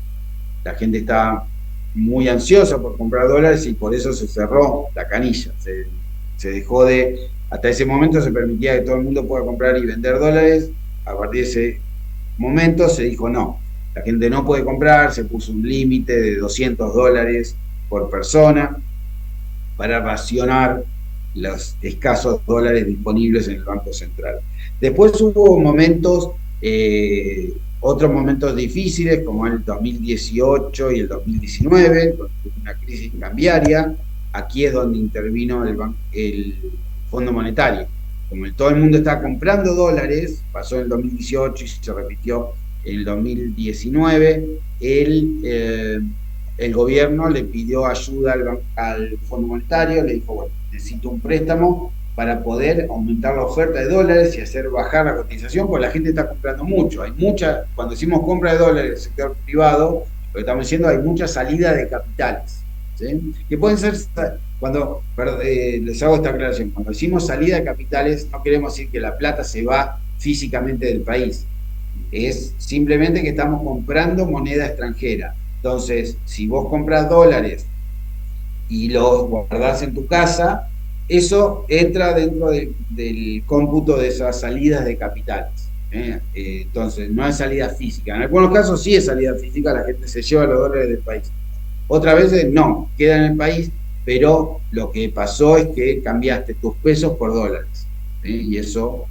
La gente estaba muy ansiosa por comprar dólares y por eso se cerró la canilla. Se dejó de... Hasta ese momento se permitía que todo el mundo pueda comprar y vender dólares. A partir de ese momento se dijo no, la gente no puede comprar, se puso un límite de $200 por persona para racionar los escasos dólares disponibles en el Banco Central. Después hubo momentos, otros momentos difíciles, como el 2018 y el 2019, con una crisis cambiaria. Aquí es donde intervino el Fondo Monetario. Como todo el mundo está comprando dólares, pasó en el 2018 y se repitió en el 2019, el gobierno le pidió ayuda al Fondo Monetario, le dijo, bueno, necesito un préstamo para poder aumentar la oferta de dólares y hacer bajar la cotización, porque la gente está comprando mucho. Cuando decimos compra de dólares en el sector privado, lo que estamos diciendo, hay mucha salida de capitales, ¿sí? Que pueden ser... les hago esta aclaración, cuando decimos salida de capitales no queremos decir que la plata se va físicamente del país, es simplemente que estamos comprando moneda extranjera. Entonces, si vos compras dólares y los guardás en tu casa, eso entra dentro del cómputo de esas salidas de capitales. Entonces, no es salida física. En algunos casos sí es salida física, la gente se lleva los dólares del país. Otras veces no, queda en el país, pero lo que pasó es que cambiaste tus pesos por dólares, y eso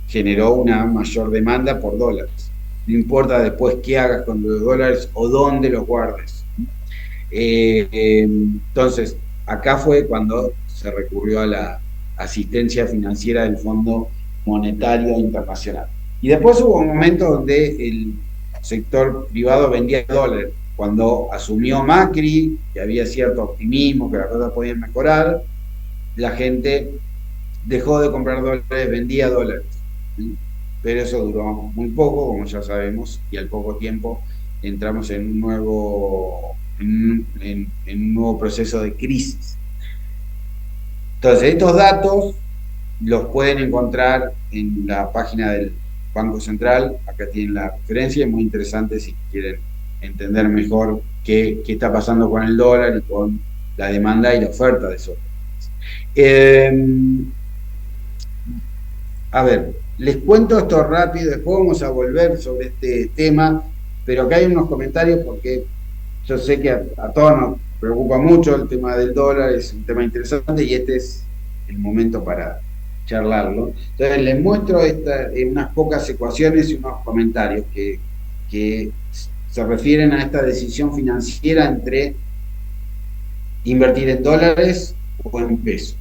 generó una mayor demanda por dólares. No importa después qué hagas con los dólares o dónde los guardes. Entonces, acá fue cuando se recurrió a la asistencia financiera del Fondo Monetario Internacional. Y después hubo un momento donde el sector privado vendía dólares. Cuando asumió Macri, que había cierto optimismo, que las cosas podían mejorar, la gente dejó de comprar dólares, vendía dólares. Pero eso duró muy poco, como ya sabemos, y al poco tiempo entramos en un nuevo proceso de crisis. Entonces, estos datos los pueden encontrar en la página del Banco Central. Acá tienen la referencia, es muy interesante si quieren entender mejor qué está pasando con el dólar y con la demanda y la oferta de esos dólares. A ver, les cuento esto rápido, después vamos a volver sobre este tema, pero acá hay unos comentarios porque yo sé que a todos nos preocupa mucho el tema del dólar, es un tema interesante y este es el momento para charlarlo. Entonces les muestro unas pocas ecuaciones y unos comentarios que se refieren a esta decisión financiera entre invertir en dólares o en pesos.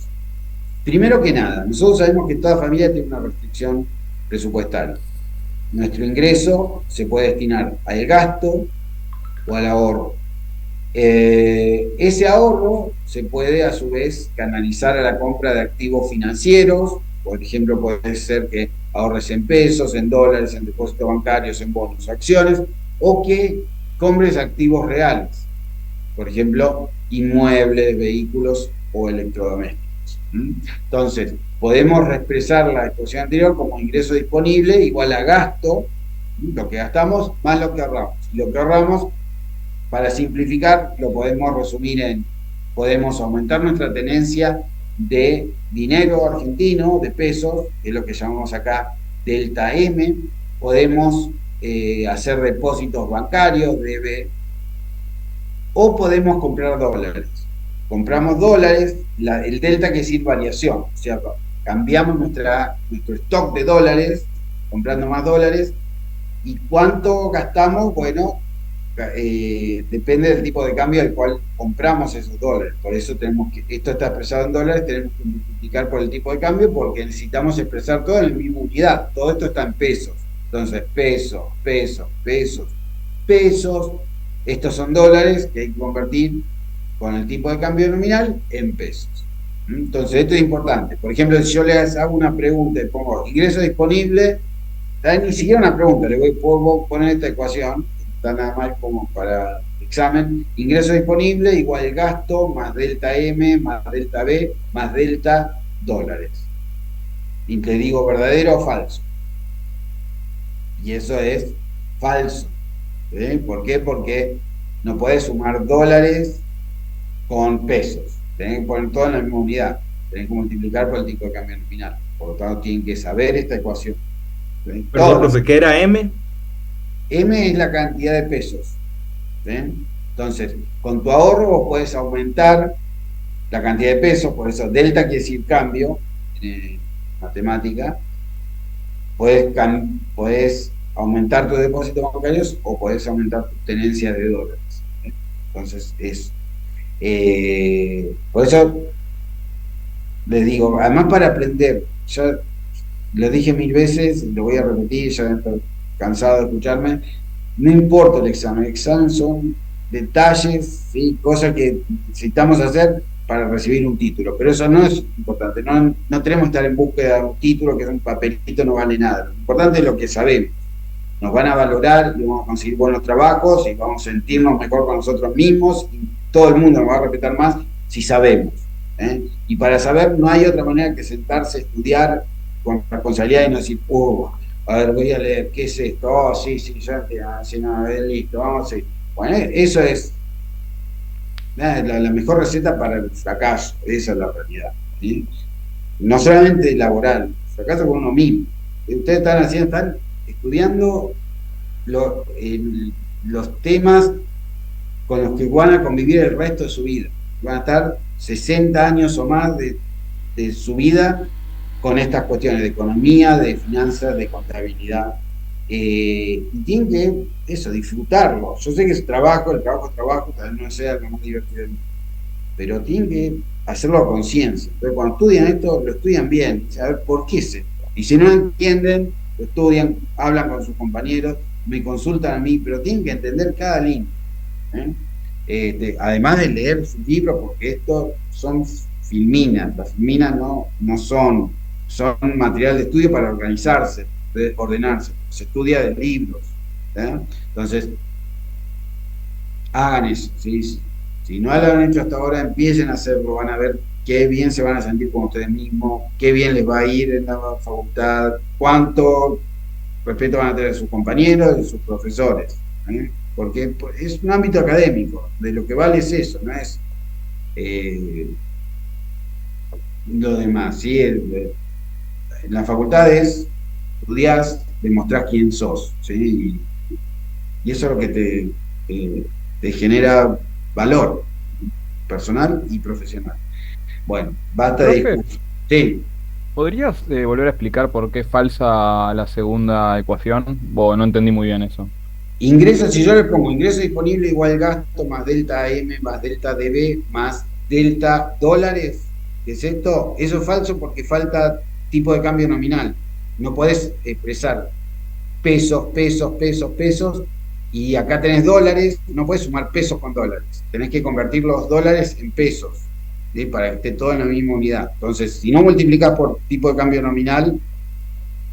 Primero que nada, nosotros sabemos que toda familia tiene una restricción presupuestaria. Nuestro ingreso se puede destinar al gasto o al ahorro. Ese ahorro se puede a su vez canalizar a la compra de activos financieros. Por ejemplo, puede ser que ahorres en pesos, en dólares, en depósitos bancarios, en bonos, acciones, o que compres activos reales, por ejemplo, inmuebles, vehículos o electrodomésticos. Entonces, podemos expresar la exposición anterior como ingreso disponible igual a gasto, lo que gastamos más lo que ahorramos. Y lo que ahorramos, para simplificar, lo podemos resumir en: podemos aumentar nuestra tenencia de dinero argentino, de pesos, que es lo que llamamos acá delta M, podemos hacer depósitos bancarios, o podemos comprar dólares. Compramos dólares, el delta quiere decir variación, o sea, cambiamos nuestro stock de dólares, comprando más dólares. ¿Y cuánto gastamos? Bueno, depende del tipo de cambio al cual compramos esos dólares. Por eso esto está expresado en dólares, tenemos que multiplicar por el tipo de cambio, porque necesitamos expresar todo en la misma unidad. Todo esto está en pesos. Entonces, pesos, pesos, pesos, pesos. Estos son dólares que hay que convertir con el tipo de cambio nominal en pesos. Entonces, esto es importante. Por ejemplo, si yo les hago una pregunta y pongo ingreso disponible, ni siquiera una pregunta, puedo poner esta ecuación, está nada mal como para examen: ingreso disponible igual gasto más delta M más delta B más delta dólares. Y te digo verdadero o falso. Y eso es falso. ¿Por qué? Porque no podés sumar dólares con pesos. Tenés que poner todo en la misma unidad. Tenés que multiplicar por el tipo de cambio nominal. Por lo tanto, tienen que saber esta ecuación. Perdón, profe, ¿qué era M? M es la cantidad de pesos. Entonces, con tu ahorro vos podés aumentar la cantidad de pesos, por eso delta quiere decir cambio en matemática. Podés aumentar tus depósitos bancarios o podés aumentar tus tenencias de dólares. Entonces, por eso les digo, además, para aprender, ya lo dije 1000 veces, lo voy a repetir, ya estoy cansado de escucharme, no importa el examen son detalles, ¿sí? Cosas que necesitamos hacer para recibir un título, pero eso no es importante, no tenemos que estar en búsqueda de un título, que es un papelito, no vale nada. Lo importante es lo que sabemos. Nos van a valorar y vamos a conseguir buenos trabajos y vamos a sentirnos mejor con nosotros mismos, y todo el mundo nos va a respetar más si sabemos. Y para saber no hay otra manera que sentarse, estudiar con responsabilidad y no decir: a ver, voy a leer, ¿qué es esto? Oh, sí, ya te no, listo, vamos a ir. Bueno, eso es la mejor receta para el fracaso, esa es la realidad. ¿Sí? No solamente laboral, fracaso con uno mismo. Ustedes están estudiando los temas con los que van a convivir el resto de su vida. Van a estar 60 años o más de su vida con estas cuestiones de economía, de finanzas, de contabilidad. Y tienen que disfrutarlo. Yo sé que el trabajo es trabajo, tal vez no sea algo muy divertido, pero tienen que hacerlo a conciencia. Entonces, cuando estudian esto, lo estudian bien, saber por qué es esto. Y si no entienden, lo estudian, hablan con sus compañeros, me consultan a mí, pero tienen que entender cada línea. Además de leer sus libros, porque estos son filminas. Las filminas no son material de estudio para organizarse, de ordenarse. Se estudia de libros. Entonces, hagan eso. ¿Sí? Si no lo han hecho hasta ahora, empiecen a hacerlo, van a ver qué bien se van a sentir con ustedes mismos, qué bien les va a ir en la facultad, cuánto respeto van a tener sus compañeros y sus profesores. Porque es un ámbito académico, de lo que vale es eso, no es lo demás. ¿Sí? En la facultad estudiás, demostrás quién sos, ¿sí? Y eso es lo que te genera valor personal y profesional. Bueno, basta de discurso. Sí. ¿Podrías volver a explicar por qué es falsa la segunda ecuación? No entendí muy bien eso. Ingreso, si yo le pongo ingreso disponible igual gasto más delta M más delta DB más delta dólares, ¿Qué es esto? Eso es falso porque falta tipo de cambio nominal. No podés expresar pesos, pesos, pesos, pesos, y acá tenés dólares, no podés sumar pesos con dólares. Tenés que convertir los dólares en pesos, ¿sí? Para que esté todo en la misma unidad. Entonces, si no multiplicás por tipo de cambio nominal,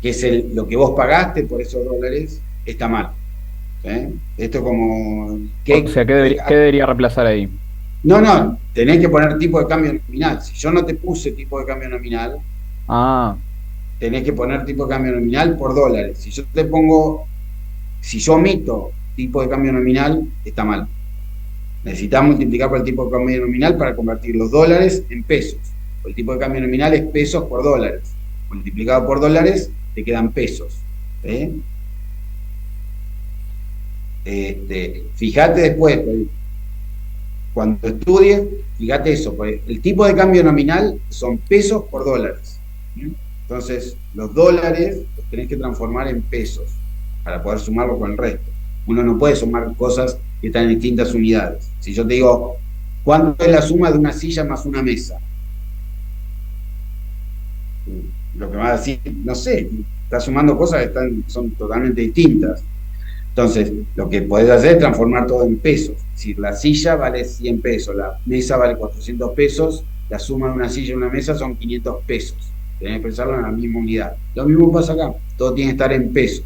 que es lo que vos pagaste por esos dólares, está mal. Esto como... O sea, ¿qué debería reemplazar ahí? No, tenés que poner tipo de cambio nominal. Si yo no te puse tipo de cambio nominal, tenés que poner tipo de cambio nominal por dólares. Si yo omito tipo de cambio nominal, está mal. Necesitas multiplicar por el tipo de cambio nominal para convertir los dólares en pesos. El tipo de cambio nominal es pesos por dólares. Multiplicado por dólares, te quedan pesos. Fíjate después, cuando estudies, fíjate eso, porque el tipo de cambio nominal son pesos por dólares. Entonces, los dólares los tenés que transformar en pesos para poder sumarlo con el resto. Uno no puede sumar cosas que están en distintas unidades. Si yo te digo, ¿cuánto es la suma de una silla más una mesa? Lo que vas a decir, no sé, estás sumando cosas que son totalmente distintas. Entonces, lo que podés hacer es transformar todo en pesos. Es decir, la silla vale 100 pesos, la mesa vale 400 pesos, la suma de una silla y una mesa son 500 pesos. Tenés que pensarlo en la misma unidad. Lo mismo pasa acá, todo tiene que estar en pesos.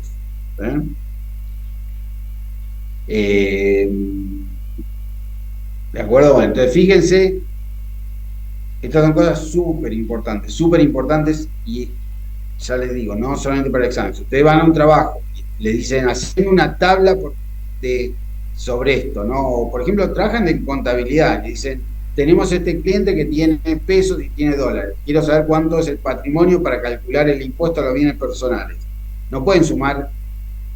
¿De acuerdo? Bueno, entonces fíjense, estas son cosas súper importantes y ya les digo, no solamente para el examen. Si ustedes van a un trabajo y le dicen, hacen una tabla sobre esto, ¿no? O, por ejemplo, trabajan en contabilidad, le dicen, tenemos este cliente que tiene pesos y tiene dólares. Quiero saber cuánto es el patrimonio para calcular el impuesto a los bienes personales. No pueden sumar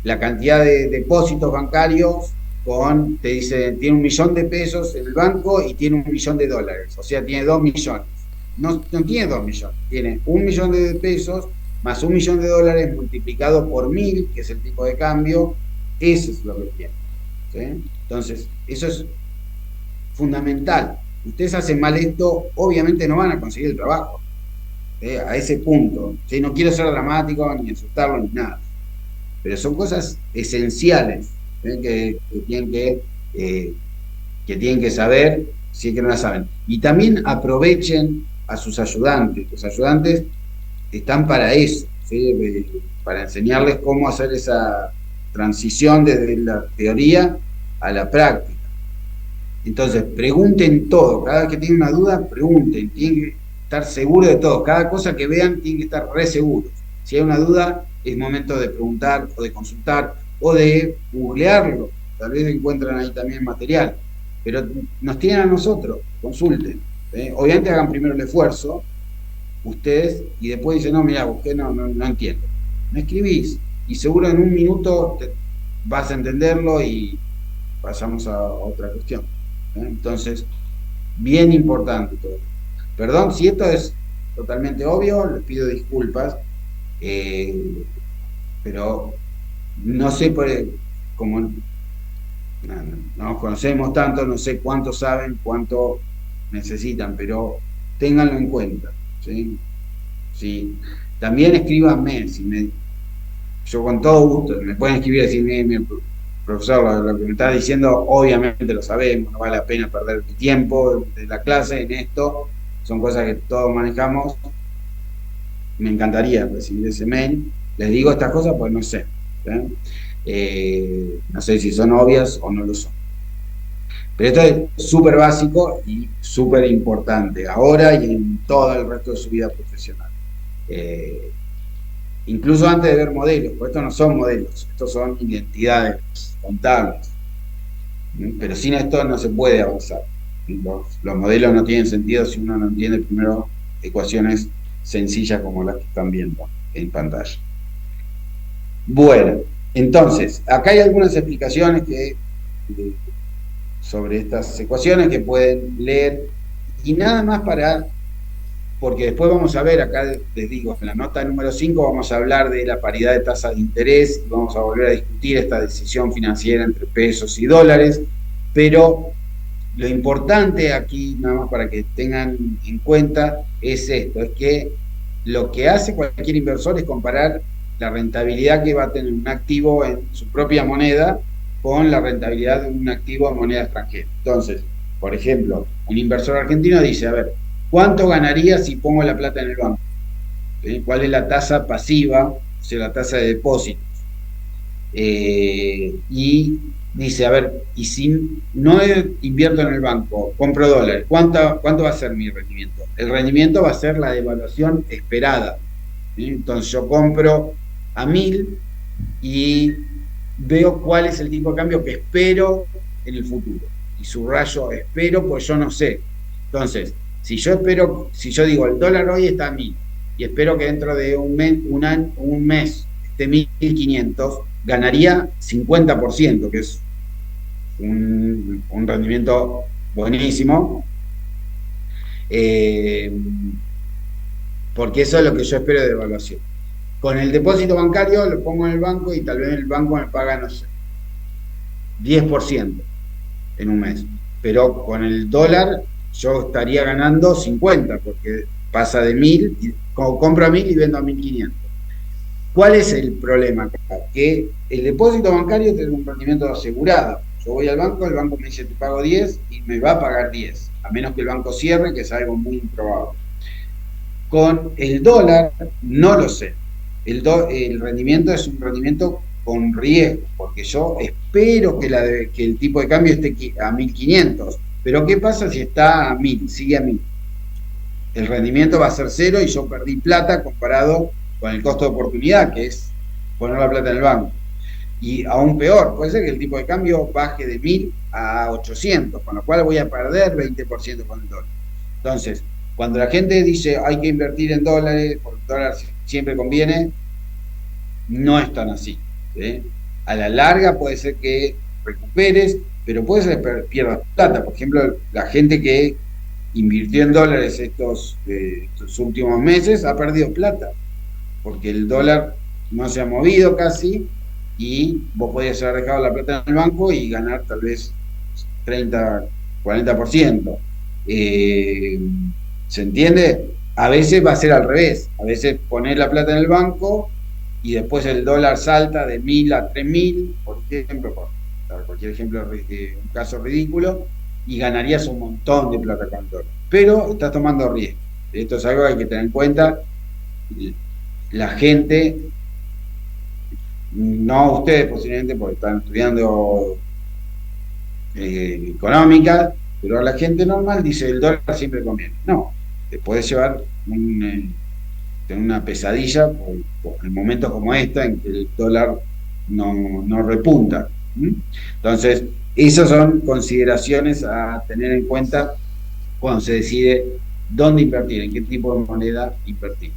la cantidad de depósitos bancarios te dicen, tiene 1 millón de pesos en el banco y tiene 1 millón de dólares. O sea, tiene 2 millones. No tiene 2 millones, tiene 1 millón de pesos más 1 millón de dólares multiplicado por 1000, que es el tipo de cambio. Eso es lo que tiene. ¿Sí? Entonces, eso es fundamental. Ustedes hacen mal esto, obviamente no van a conseguir el trabajo. A ese punto. ¿Sí? No quiero ser dramático, ni asustarlo, ni nada. Pero son cosas esenciales que tienen que saber, si es que no las saben. Y también aprovechen a sus ayudantes. Los ayudantes están para eso, ¿sí? Para enseñarles cómo hacer esa transición desde la teoría a la práctica. Entonces, pregunten todo. Cada vez que tienen una duda, pregunten. Tienen que estar seguros de todo. Cada cosa que vean, tienen que estar re seguros. Si hay una duda, es momento de preguntar o de consultar o de googlearlo. Tal vez encuentran ahí también material. Pero nos tienen a nosotros, consulten. Obviamente hagan primero el esfuerzo, ustedes, y después dicen, no, mira, usted no entiendo. Me escribís, y seguro en 1 minuto vas a entenderlo y pasamos a otra cuestión. Entonces, bien importante todo. Perdón, si esto es totalmente obvio, les pido disculpas, pero no sé, como no nos conocemos tanto, no sé cuánto saben, cuánto necesitan, pero ténganlo en cuenta. ¿Sí? Sí. También escríbanme, yo con todo gusto, me pueden escribir y decir, profesor, lo que me está diciendo, obviamente lo sabemos, no vale la pena perder el tiempo de la clase en esto, son cosas que todos manejamos. Me encantaría recibir ese mail. Les digo estas cosas pues no sé. No sé si son obvias o no lo son. Pero esto es súper básico y súper importante ahora y en todo el resto de su vida profesional. Incluso antes de ver modelos, porque estos no son modelos, estos son identidades contables. Pero sin esto no se puede avanzar. Los modelos no tienen sentido si uno no entiende primero ecuaciones sencillas como las que están viendo en pantalla. Bueno, entonces, acá hay algunas explicaciones sobre estas ecuaciones que pueden leer, y nada más porque después vamos a ver, acá les digo, en la nota número 5 vamos a hablar de la paridad de tasas de interés, y vamos a volver a discutir esta decisión financiera entre pesos y dólares, pero Lo importante aquí, nada más para que tengan en cuenta, es esto, es que lo que hace cualquier inversor es comparar la rentabilidad que va a tener un activo en su propia moneda con la rentabilidad de un activo en moneda extranjera. Entonces, por ejemplo, un inversor argentino dice, a ver, ¿cuánto ganaría si pongo la plata en el banco? ¿Sí? ¿Cuál es la tasa pasiva, o sea, la tasa de depósito? Y dice, a ver, y si no invierto en el banco, compro dólares, ¿cuánto va a ser mi rendimiento? El rendimiento va a ser la devaluación esperada. ¿Sí? Entonces yo compro a 1000 y veo cuál es el tipo de cambio que espero en el futuro. Y subrayo espero, pues yo no sé. Entonces, si yo digo el dólar hoy está a 1000 y espero que dentro de un mes esté 1500, ganaría 50%, que es un rendimiento buenísimo, porque eso es lo que yo espero de evaluación. Con el depósito bancario lo pongo en el banco y tal vez el banco me paga, no sé, 10% en un mes. Pero con el dólar yo estaría ganando 50, porque pasa de 1000, compro a 1000 y vendo a 1500. ¿Cuál es el problema acá? Que el depósito bancario tiene un rendimiento asegurado. Yo voy al banco, el banco me dice te pago 10 y me va a pagar 10, a menos que el banco cierre, que es algo muy improbable. Con el dólar no lo sé. El rendimiento es un rendimiento con riesgo, porque yo espero que el tipo de cambio esté a 1500. Pero ¿qué pasa si está a 1000, sigue a 1000? El rendimiento va a ser cero y yo perdí plata comparado con el costo de oportunidad, que es poner la plata en el banco. Y aún peor, puede ser que el tipo de cambio baje de 1000 a 800, con lo cual voy a perder 20% con el dólar. Entonces, cuando la gente dice hay que invertir en dólares, porque el dólar siempre conviene, no es tan así. ¿Sí? A la larga puede ser que recuperes, pero puede ser que pierdas plata. Por ejemplo, la gente que invirtió en dólares estos últimos meses ha perdido plata, porque el dólar no se ha movido casi y vos podías haber dejado la plata en el banco y ganar tal vez 30, 40%. ¿Se entiende? A veces va a ser al revés, a veces poner la plata en el banco y después el dólar salta de 1000 a 3000, por ejemplo, por dar cualquier ejemplo, un caso ridículo, y ganarías un montón de plata con el dólar. Pero estás tomando riesgo. Esto es algo que hay que tener en cuenta. La gente, no ustedes posiblemente porque están estudiando económica, pero la gente normal dice el dólar siempre conviene. No, te puedes llevar una pesadilla en momentos como esta en que el dólar no repunta. Entonces, esas son consideraciones a tener en cuenta cuando se decide dónde invertir, en qué tipo de moneda invertir.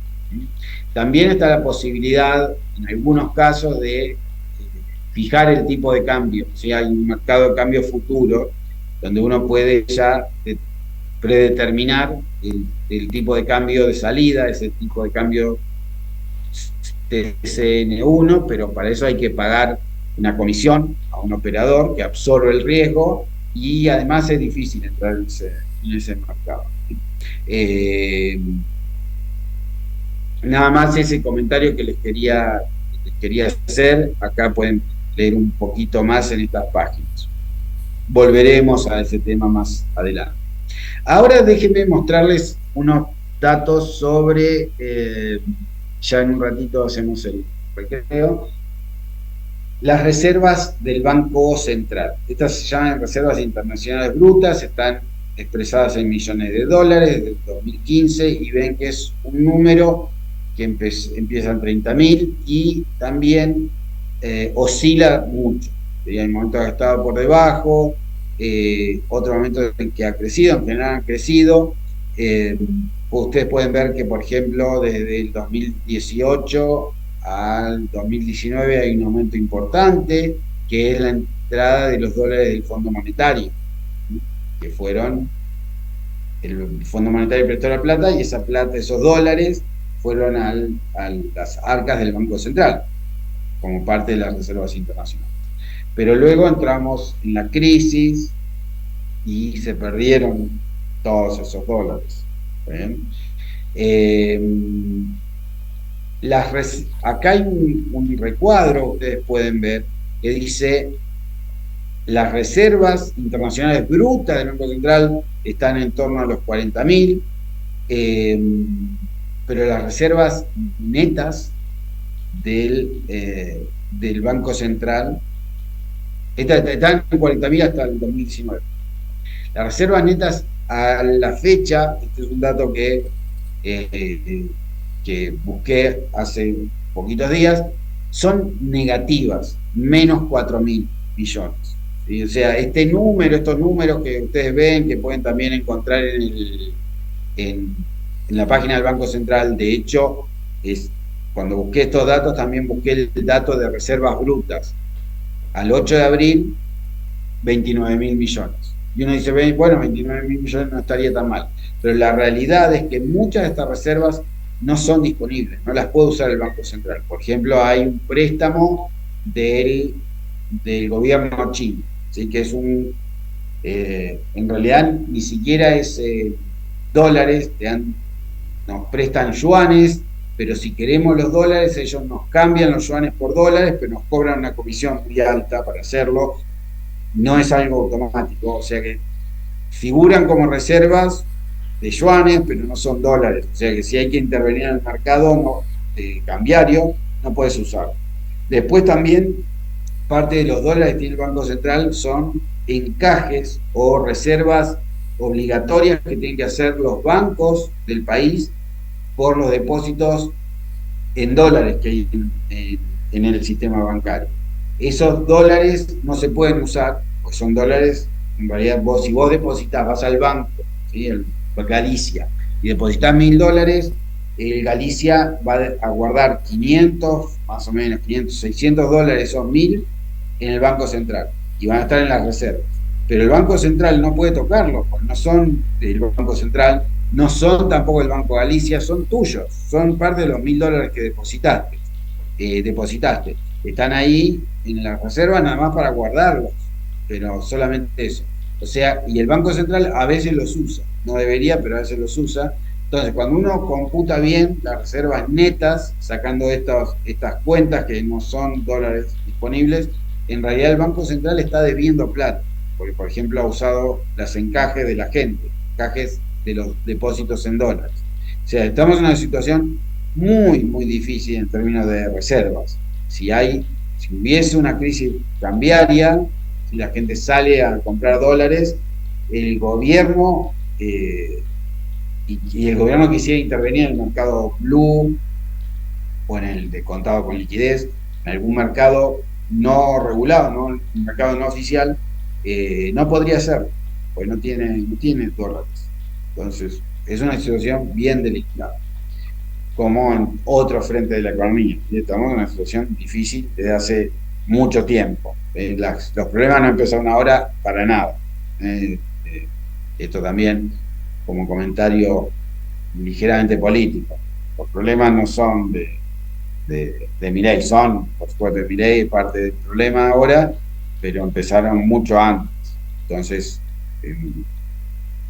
También está la posibilidad, en algunos casos, de fijar el tipo de cambio. O sea, hay un mercado de cambio futuro donde uno puede ya predeterminar el tipo de cambio de salida, ese tipo de cambio TCN1, pero para eso hay que pagar una comisión a un operador que absorbe el riesgo y además es difícil entrar en ese mercado. Nada más ese comentario que les quería hacer. Acá pueden leer un poquito más en estas páginas. Volveremos a ese tema más adelante. Ahora déjenme mostrarles unos datos sobre, ya en un ratito hacemos el recreo, las reservas del Banco Central. Estas se llaman reservas internacionales brutas, están expresadas en millones de dólares desde el 2015 y ven que es un número que empieza en 30.000 y también oscila mucho. Hay momentos que ha estado por debajo, otro momento en que ha crecido, en general han crecido. Ustedes pueden ver que, por ejemplo, desde el 2018 al 2019 hay un aumento importante, que es la entrada de los dólares del Fondo Monetario, que fueron, el Fondo Monetario prestó la plata y esa plata, esos dólares, fueron a las arcas del Banco Central, como parte de las reservas internacionales. Pero luego entramos en la crisis, y se perdieron todos esos dólares. ¿Bien? Eh, Acá hay un recuadro, ustedes pueden ver, que dice las reservas internacionales brutas del Banco Central están en torno a los 40.000, pero las reservas netas del Banco Central están en 40.000 hasta el 2019. Las reservas netas a la fecha, este es un dato que busqué hace poquitos días, son negativas, menos 4.000 millones. ¿Sí? O sea, estos números que ustedes ven, que pueden también encontrar en la página del Banco Central, de hecho, cuando busqué estos datos, también busqué el dato de reservas brutas. Al 8 de abril, 29.000 millones. Y uno dice, bueno, 29.000 millones no estaría tan mal. Pero la realidad es que muchas de estas reservas no son disponibles, no las puede usar el Banco Central. Por ejemplo, hay un préstamo del gobierno chino, ¿sí? Que es en realidad ni siquiera es dólares, nos prestan yuanes, pero si queremos los dólares, ellos nos cambian los yuanes por dólares, pero nos cobran una comisión muy alta para hacerlo. No es algo automático, o sea que figuran como reservas de yuanes, pero no son dólares. O sea que si hay que intervenir en el mercado cambiario, no puedes usarlo. Después también, parte de los dólares que tiene el Banco Central son encajes o reservas obligatorias que tienen que hacer los bancos del país por los depósitos en dólares que hay en el sistema bancario. Esos dólares no se pueden usar, pues son dólares, en realidad si vos depositas, vas al banco, ¿sí? El Galicia, y depositas $1.000, el Galicia va a guardar 500, más o menos 500, 600 dólares, esos 1.000, en el Banco Central, y van a estar en las reservas. Pero el Banco Central no puede tocarlos, porque no son del Banco Central, no son tampoco del Banco Galicia, son tuyos, son parte de los $1.000 que depositaste. Están ahí en las reservas nada más para guardarlos, pero solamente eso. O sea, y el Banco Central a veces los usa, no debería, pero a veces los usa. Entonces, cuando uno computa bien las reservas netas, sacando estas cuentas que no son dólares disponibles, en realidad el Banco Central está debiendo plata, porque por ejemplo ha usado los encajes de la gente, encajes de los depósitos en dólares. O sea, estamos en una situación muy, muy difícil en términos de reservas. Si hubiese una crisis cambiaria, si la gente sale a comprar dólares, el gobierno y el gobierno quisiera intervenir en el mercado blue o en el de contado con liquidez, en algún mercado no regulado, ¿no? Un mercado no oficial, no podría hacerlo, porque no tiene dólares. Entonces, es una situación bien delicada, como en otro frente de la economía. Estamos en una situación difícil desde hace mucho tiempo. Los problemas no empezaron ahora para nada. Esto también como comentario ligeramente político. Los problemas no son de Milei, son, por supuesto, de Milei, parte del problema ahora, pero empezaron mucho antes. Entonces,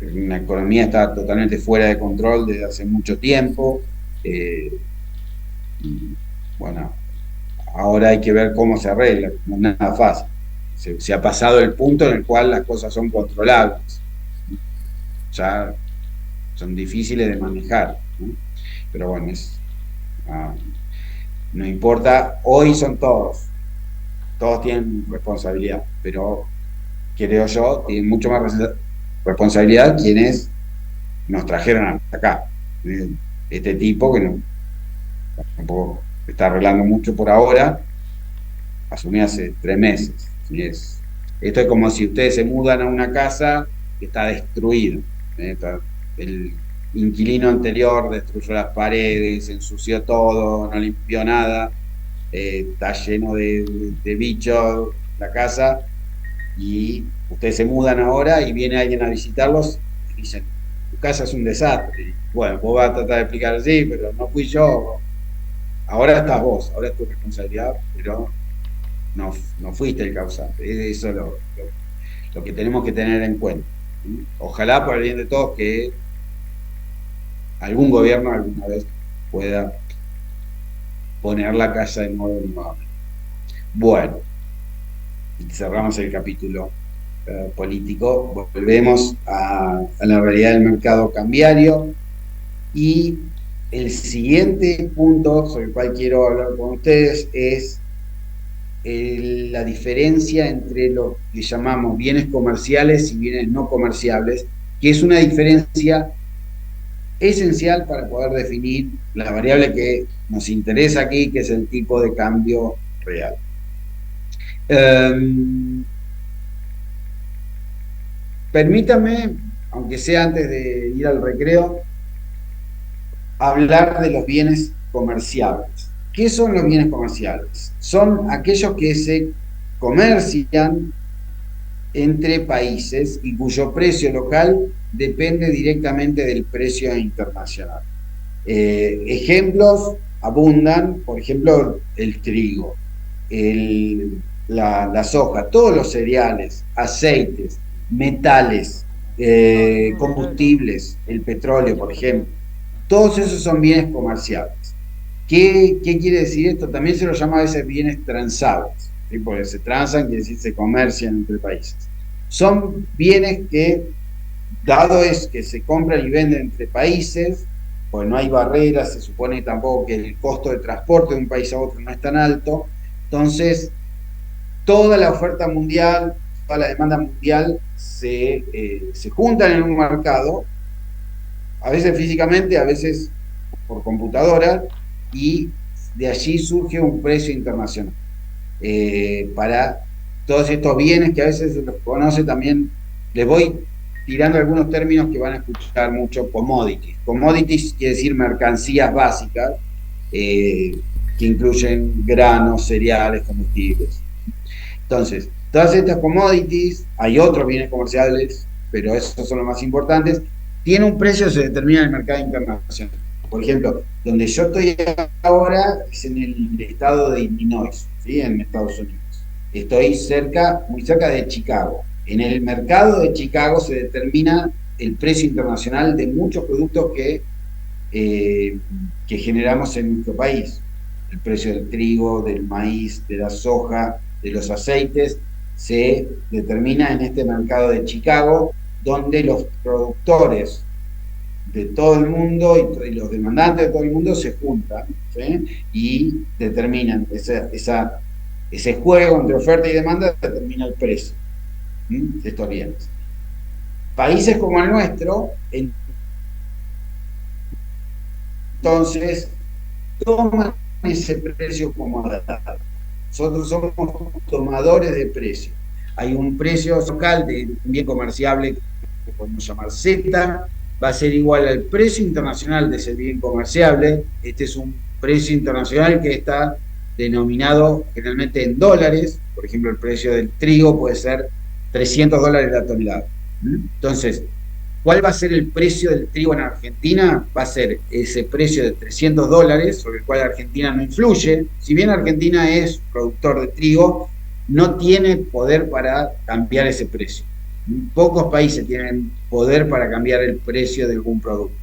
una economía está totalmente fuera de control desde hace mucho tiempo. Y bueno, ahora hay que ver cómo se arregla, no es nada fácil. Se ha pasado el punto en el cual las cosas son controlables. Ya son difíciles de manejar, ¿no? Pero bueno, no importa, hoy son todos tienen responsabilidad, pero creo yo, tienen mucho más responsabilidad quienes nos trajeron hasta acá. Este tipo que tampoco está arreglando mucho por ahora, asumí hace 3 meses. Esto es como si ustedes se mudan a una casa que está destruida. El inquilino anterior destruyó las paredes, ensució todo, no limpió nada, está lleno de bichos la casa, y ustedes se mudan ahora y viene alguien a visitarlos y dicen, tu casa es un desastre. Y bueno, vos vas a tratar de explicar así, pero no fui yo. Ahora estás vos, ahora es tu responsabilidad, pero no fuiste el causante. Eso es lo que tenemos que tener en cuenta. Ojalá por el bien de todos que algún gobierno alguna vez pueda poner la casa de nuevo nuevamente. Bueno, y cerramos el capítulo político, volvemos a la realidad del mercado cambiario y el siguiente punto sobre el cual quiero hablar con ustedes es la diferencia entre lo que llamamos bienes comerciales y bienes no comerciables, que es una diferencia esencial para poder definir la variable que nos interesa aquí, que es el tipo de cambio real. Permítame, aunque sea antes de ir al recreo, hablar de los bienes comerciables. ¿Qué son los bienes comerciales? Son aquellos que se comercian entre países y cuyo precio local depende directamente del precio internacional. Ejemplos abundan, por ejemplo, el trigo, la soja, todos los cereales, aceites, metales, combustibles, el petróleo, por ejemplo. Todos esos son bienes comerciables. ¿Qué quiere decir esto? También se los llama a veces bienes transables, ¿sí? Porque se transan, quiere decir se comercian entre países. Son bienes que, dado es que se compran y venden entre países, pues no hay barreras, se supone tampoco que el costo de transporte de un país a otro no es tan alto, entonces toda la oferta mundial, toda la demanda mundial se juntan en un mercado, a veces físicamente, a veces por computadora, y de allí surge un precio internacional para todos estos bienes que a veces se los conoce también. Les voy tirando algunos términos que van a escuchar mucho: commodities. Commodities quiere decir mercancías básicas que incluyen granos, cereales, combustibles. Entonces, todas estas commodities, hay otros bienes comerciales, pero esos son los más importantes, tiene un precio que se determina en el mercado internacional. Por ejemplo, donde yo estoy ahora es en el estado de Illinois, ¿sí? En Estados Unidos. Estoy muy cerca de Chicago. En el mercado de Chicago se determina el precio internacional de muchos productos que generamos en nuestro país. El precio del trigo, del maíz, de la soja, de los aceites, se determina en este mercado de Chicago, donde los productores de todo el mundo y los demandantes de todo el mundo se juntan, ¿sí? Y determinan ese juego entre oferta y demanda, determina el precio de estos bienes. Países como el nuestro, entonces, toman ese precio como dado. Nosotros somos tomadores de precio. Hay un precio local de un bien comerciable que podemos llamar Z, va a ser igual al precio internacional de ese bien comerciable. Este es un precio internacional que está denominado generalmente en dólares. Por ejemplo, el precio del trigo puede ser $300 la tonelada. Entonces, ¿cuál va a ser el precio del trigo en Argentina? Va a ser ese precio de $300, sobre el cual Argentina no influye. Si bien Argentina es productor de trigo, no tiene poder para cambiar ese precio. Pocos países tienen poder para cambiar el precio de algún producto.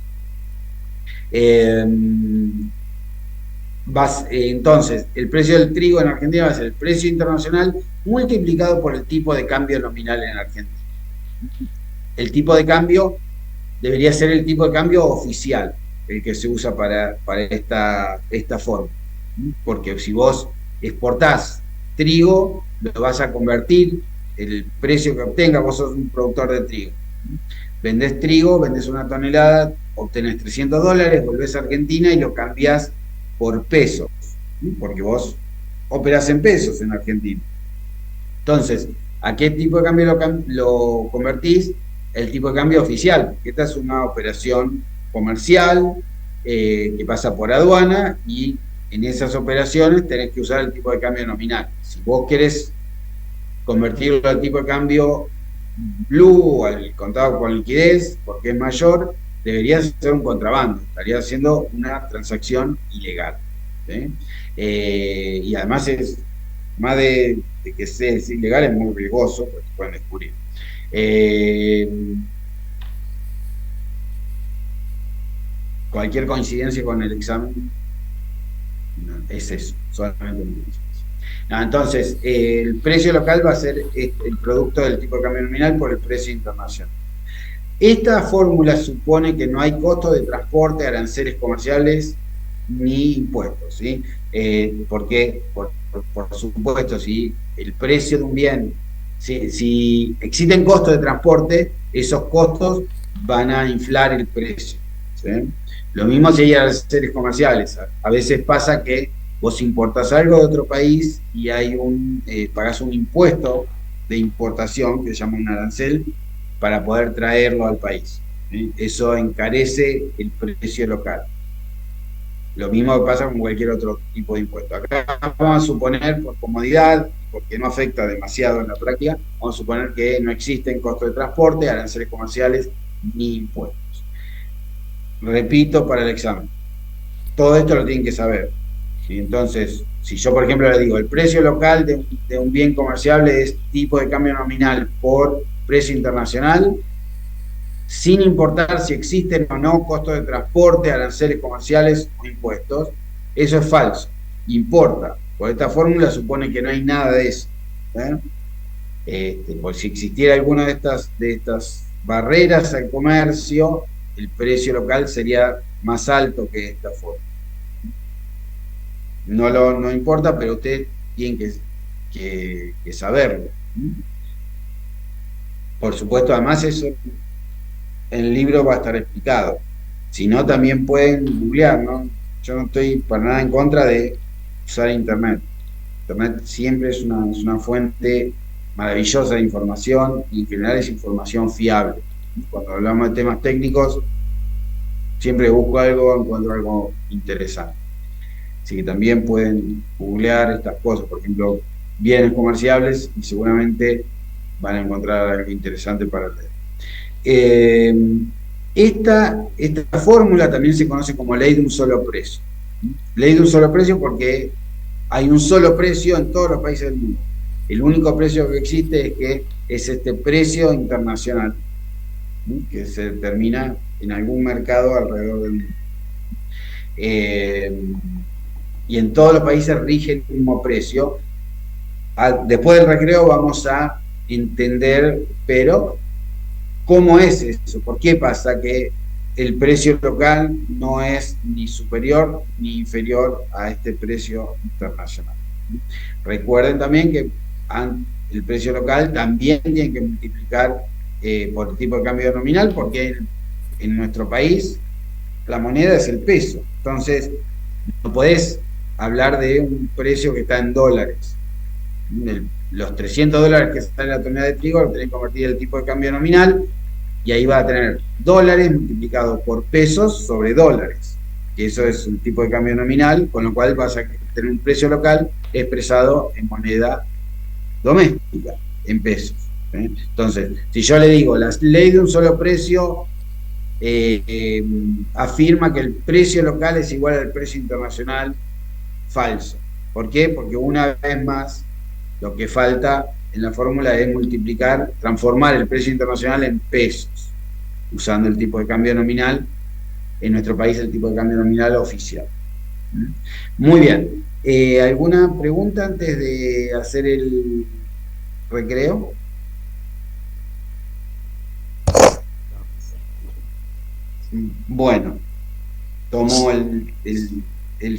Entonces, el precio del trigo en Argentina va a ser el precio internacional multiplicado por el tipo de cambio nominal en Argentina. El tipo de cambio debería ser el tipo de cambio oficial, el que se usa para esta forma. Porque si vos exportás trigo, lo vas a convertir, el precio que obtengas, vos sos un productor de trigo. Vendés trigo, vendés una tonelada, obtenés $300, volvés a Argentina y lo cambiás por pesos, porque vos operás en pesos en Argentina. Entonces, ¿a qué tipo de cambio lo convertís? El tipo de cambio oficial, que esta es una operación comercial que pasa por aduana, y en esas operaciones tenés que usar el tipo de cambio nominal. Si vos querés convertirlo al tipo de cambio blue, al contado con liquidez, porque es mayor, deberías hacer un contrabando, estarías haciendo una transacción ilegal, ¿sí? Y además más de que sea ilegal, es muy riesgoso, porque te pueden descubrir. Eh, Cualquier coincidencia con el examen no, es eso, solamente una coincidencia. No, entonces, el precio local va a ser el producto del tipo de cambio nominal por el precio internacional. Esta fórmula supone que no hay costo de transporte, aranceles comerciales ni impuestos, ¿sí? Porque, por supuesto, si el precio de un bien, si existen costos de transporte, esos costos van a inflar el precio, ¿sí? Lo mismo si hay aranceles comerciales. A veces pasa que vos importás algo de otro país y pagás un impuesto de importación que se llama un arancel para poder traerlo al país, ¿sí? Eso encarece el precio local. Lo mismo que pasa con cualquier otro tipo de impuesto. Acá vamos a suponer, por comodidad, porque no afecta demasiado en la práctica, vamos a suponer que no existen costos de transporte, aranceles comerciales ni impuestos. Repito para el examen. Todo esto lo tienen que saber. ¿Sí? Entonces, si yo, por ejemplo, le digo, el precio local de un bien comerciable es tipo de cambio nominal por precio internacional, sin importar si existen o no costos de transporte, aranceles comerciales o impuestos, eso es falso. Importa. Por esta fórmula supone que no hay nada de eso. Por si existiera alguna de estas barreras al comercio, el precio local sería más alto que esta fórmula. No importa, pero usted tiene que saberlo. Por supuesto, además eso en el libro va a estar explicado. Si no, también pueden googlear, ¿no? Yo no estoy para nada en contra de usar Internet. Internet siempre es una fuente maravillosa de información y en general es información fiable. Cuando hablamos de temas técnicos, siempre busco algo, encuentro algo interesante. Así que también pueden googlear estas cosas, por ejemplo, bienes comerciables, y seguramente van a encontrar algo interesante para leer. Esta fórmula también se conoce como ley de un solo precio. Ley de un solo precio porque hay un solo precio en todos los países del mundo. El único precio que existe es este precio internacional, que se determina en algún mercado alrededor del mundo. Y en todos los países rige el mismo precio. Después del recreo vamos a entender, pero ¿cómo es eso? ¿Por qué pasa que el precio local no es ni superior ni inferior a este precio internacional? Recuerden también que el precio local también tiene que multiplicar por el tipo de cambio nominal, porque en nuestro país la moneda es el peso. Entonces, no podés hablar de un precio que está en dólares. Los $300 que sale la tonelada de trigo lo tenés que convertir en el tipo de cambio nominal, y ahí va a tener dólares multiplicados por pesos sobre dólares, que eso es un tipo de cambio nominal, con lo cual vas a tener un precio local expresado en moneda doméstica, en pesos. Entonces, si yo le digo, la ley de un solo precio afirma que el precio local es igual al precio internacional, falso. ¿Por qué? Porque una vez más, lo que falta en la fórmula es transformar el precio internacional en pesos, usando el tipo de cambio nominal, en nuestro país el tipo de cambio nominal oficial. Muy bien. ¿Alguna pregunta antes de hacer el recreo? Bueno, tomo el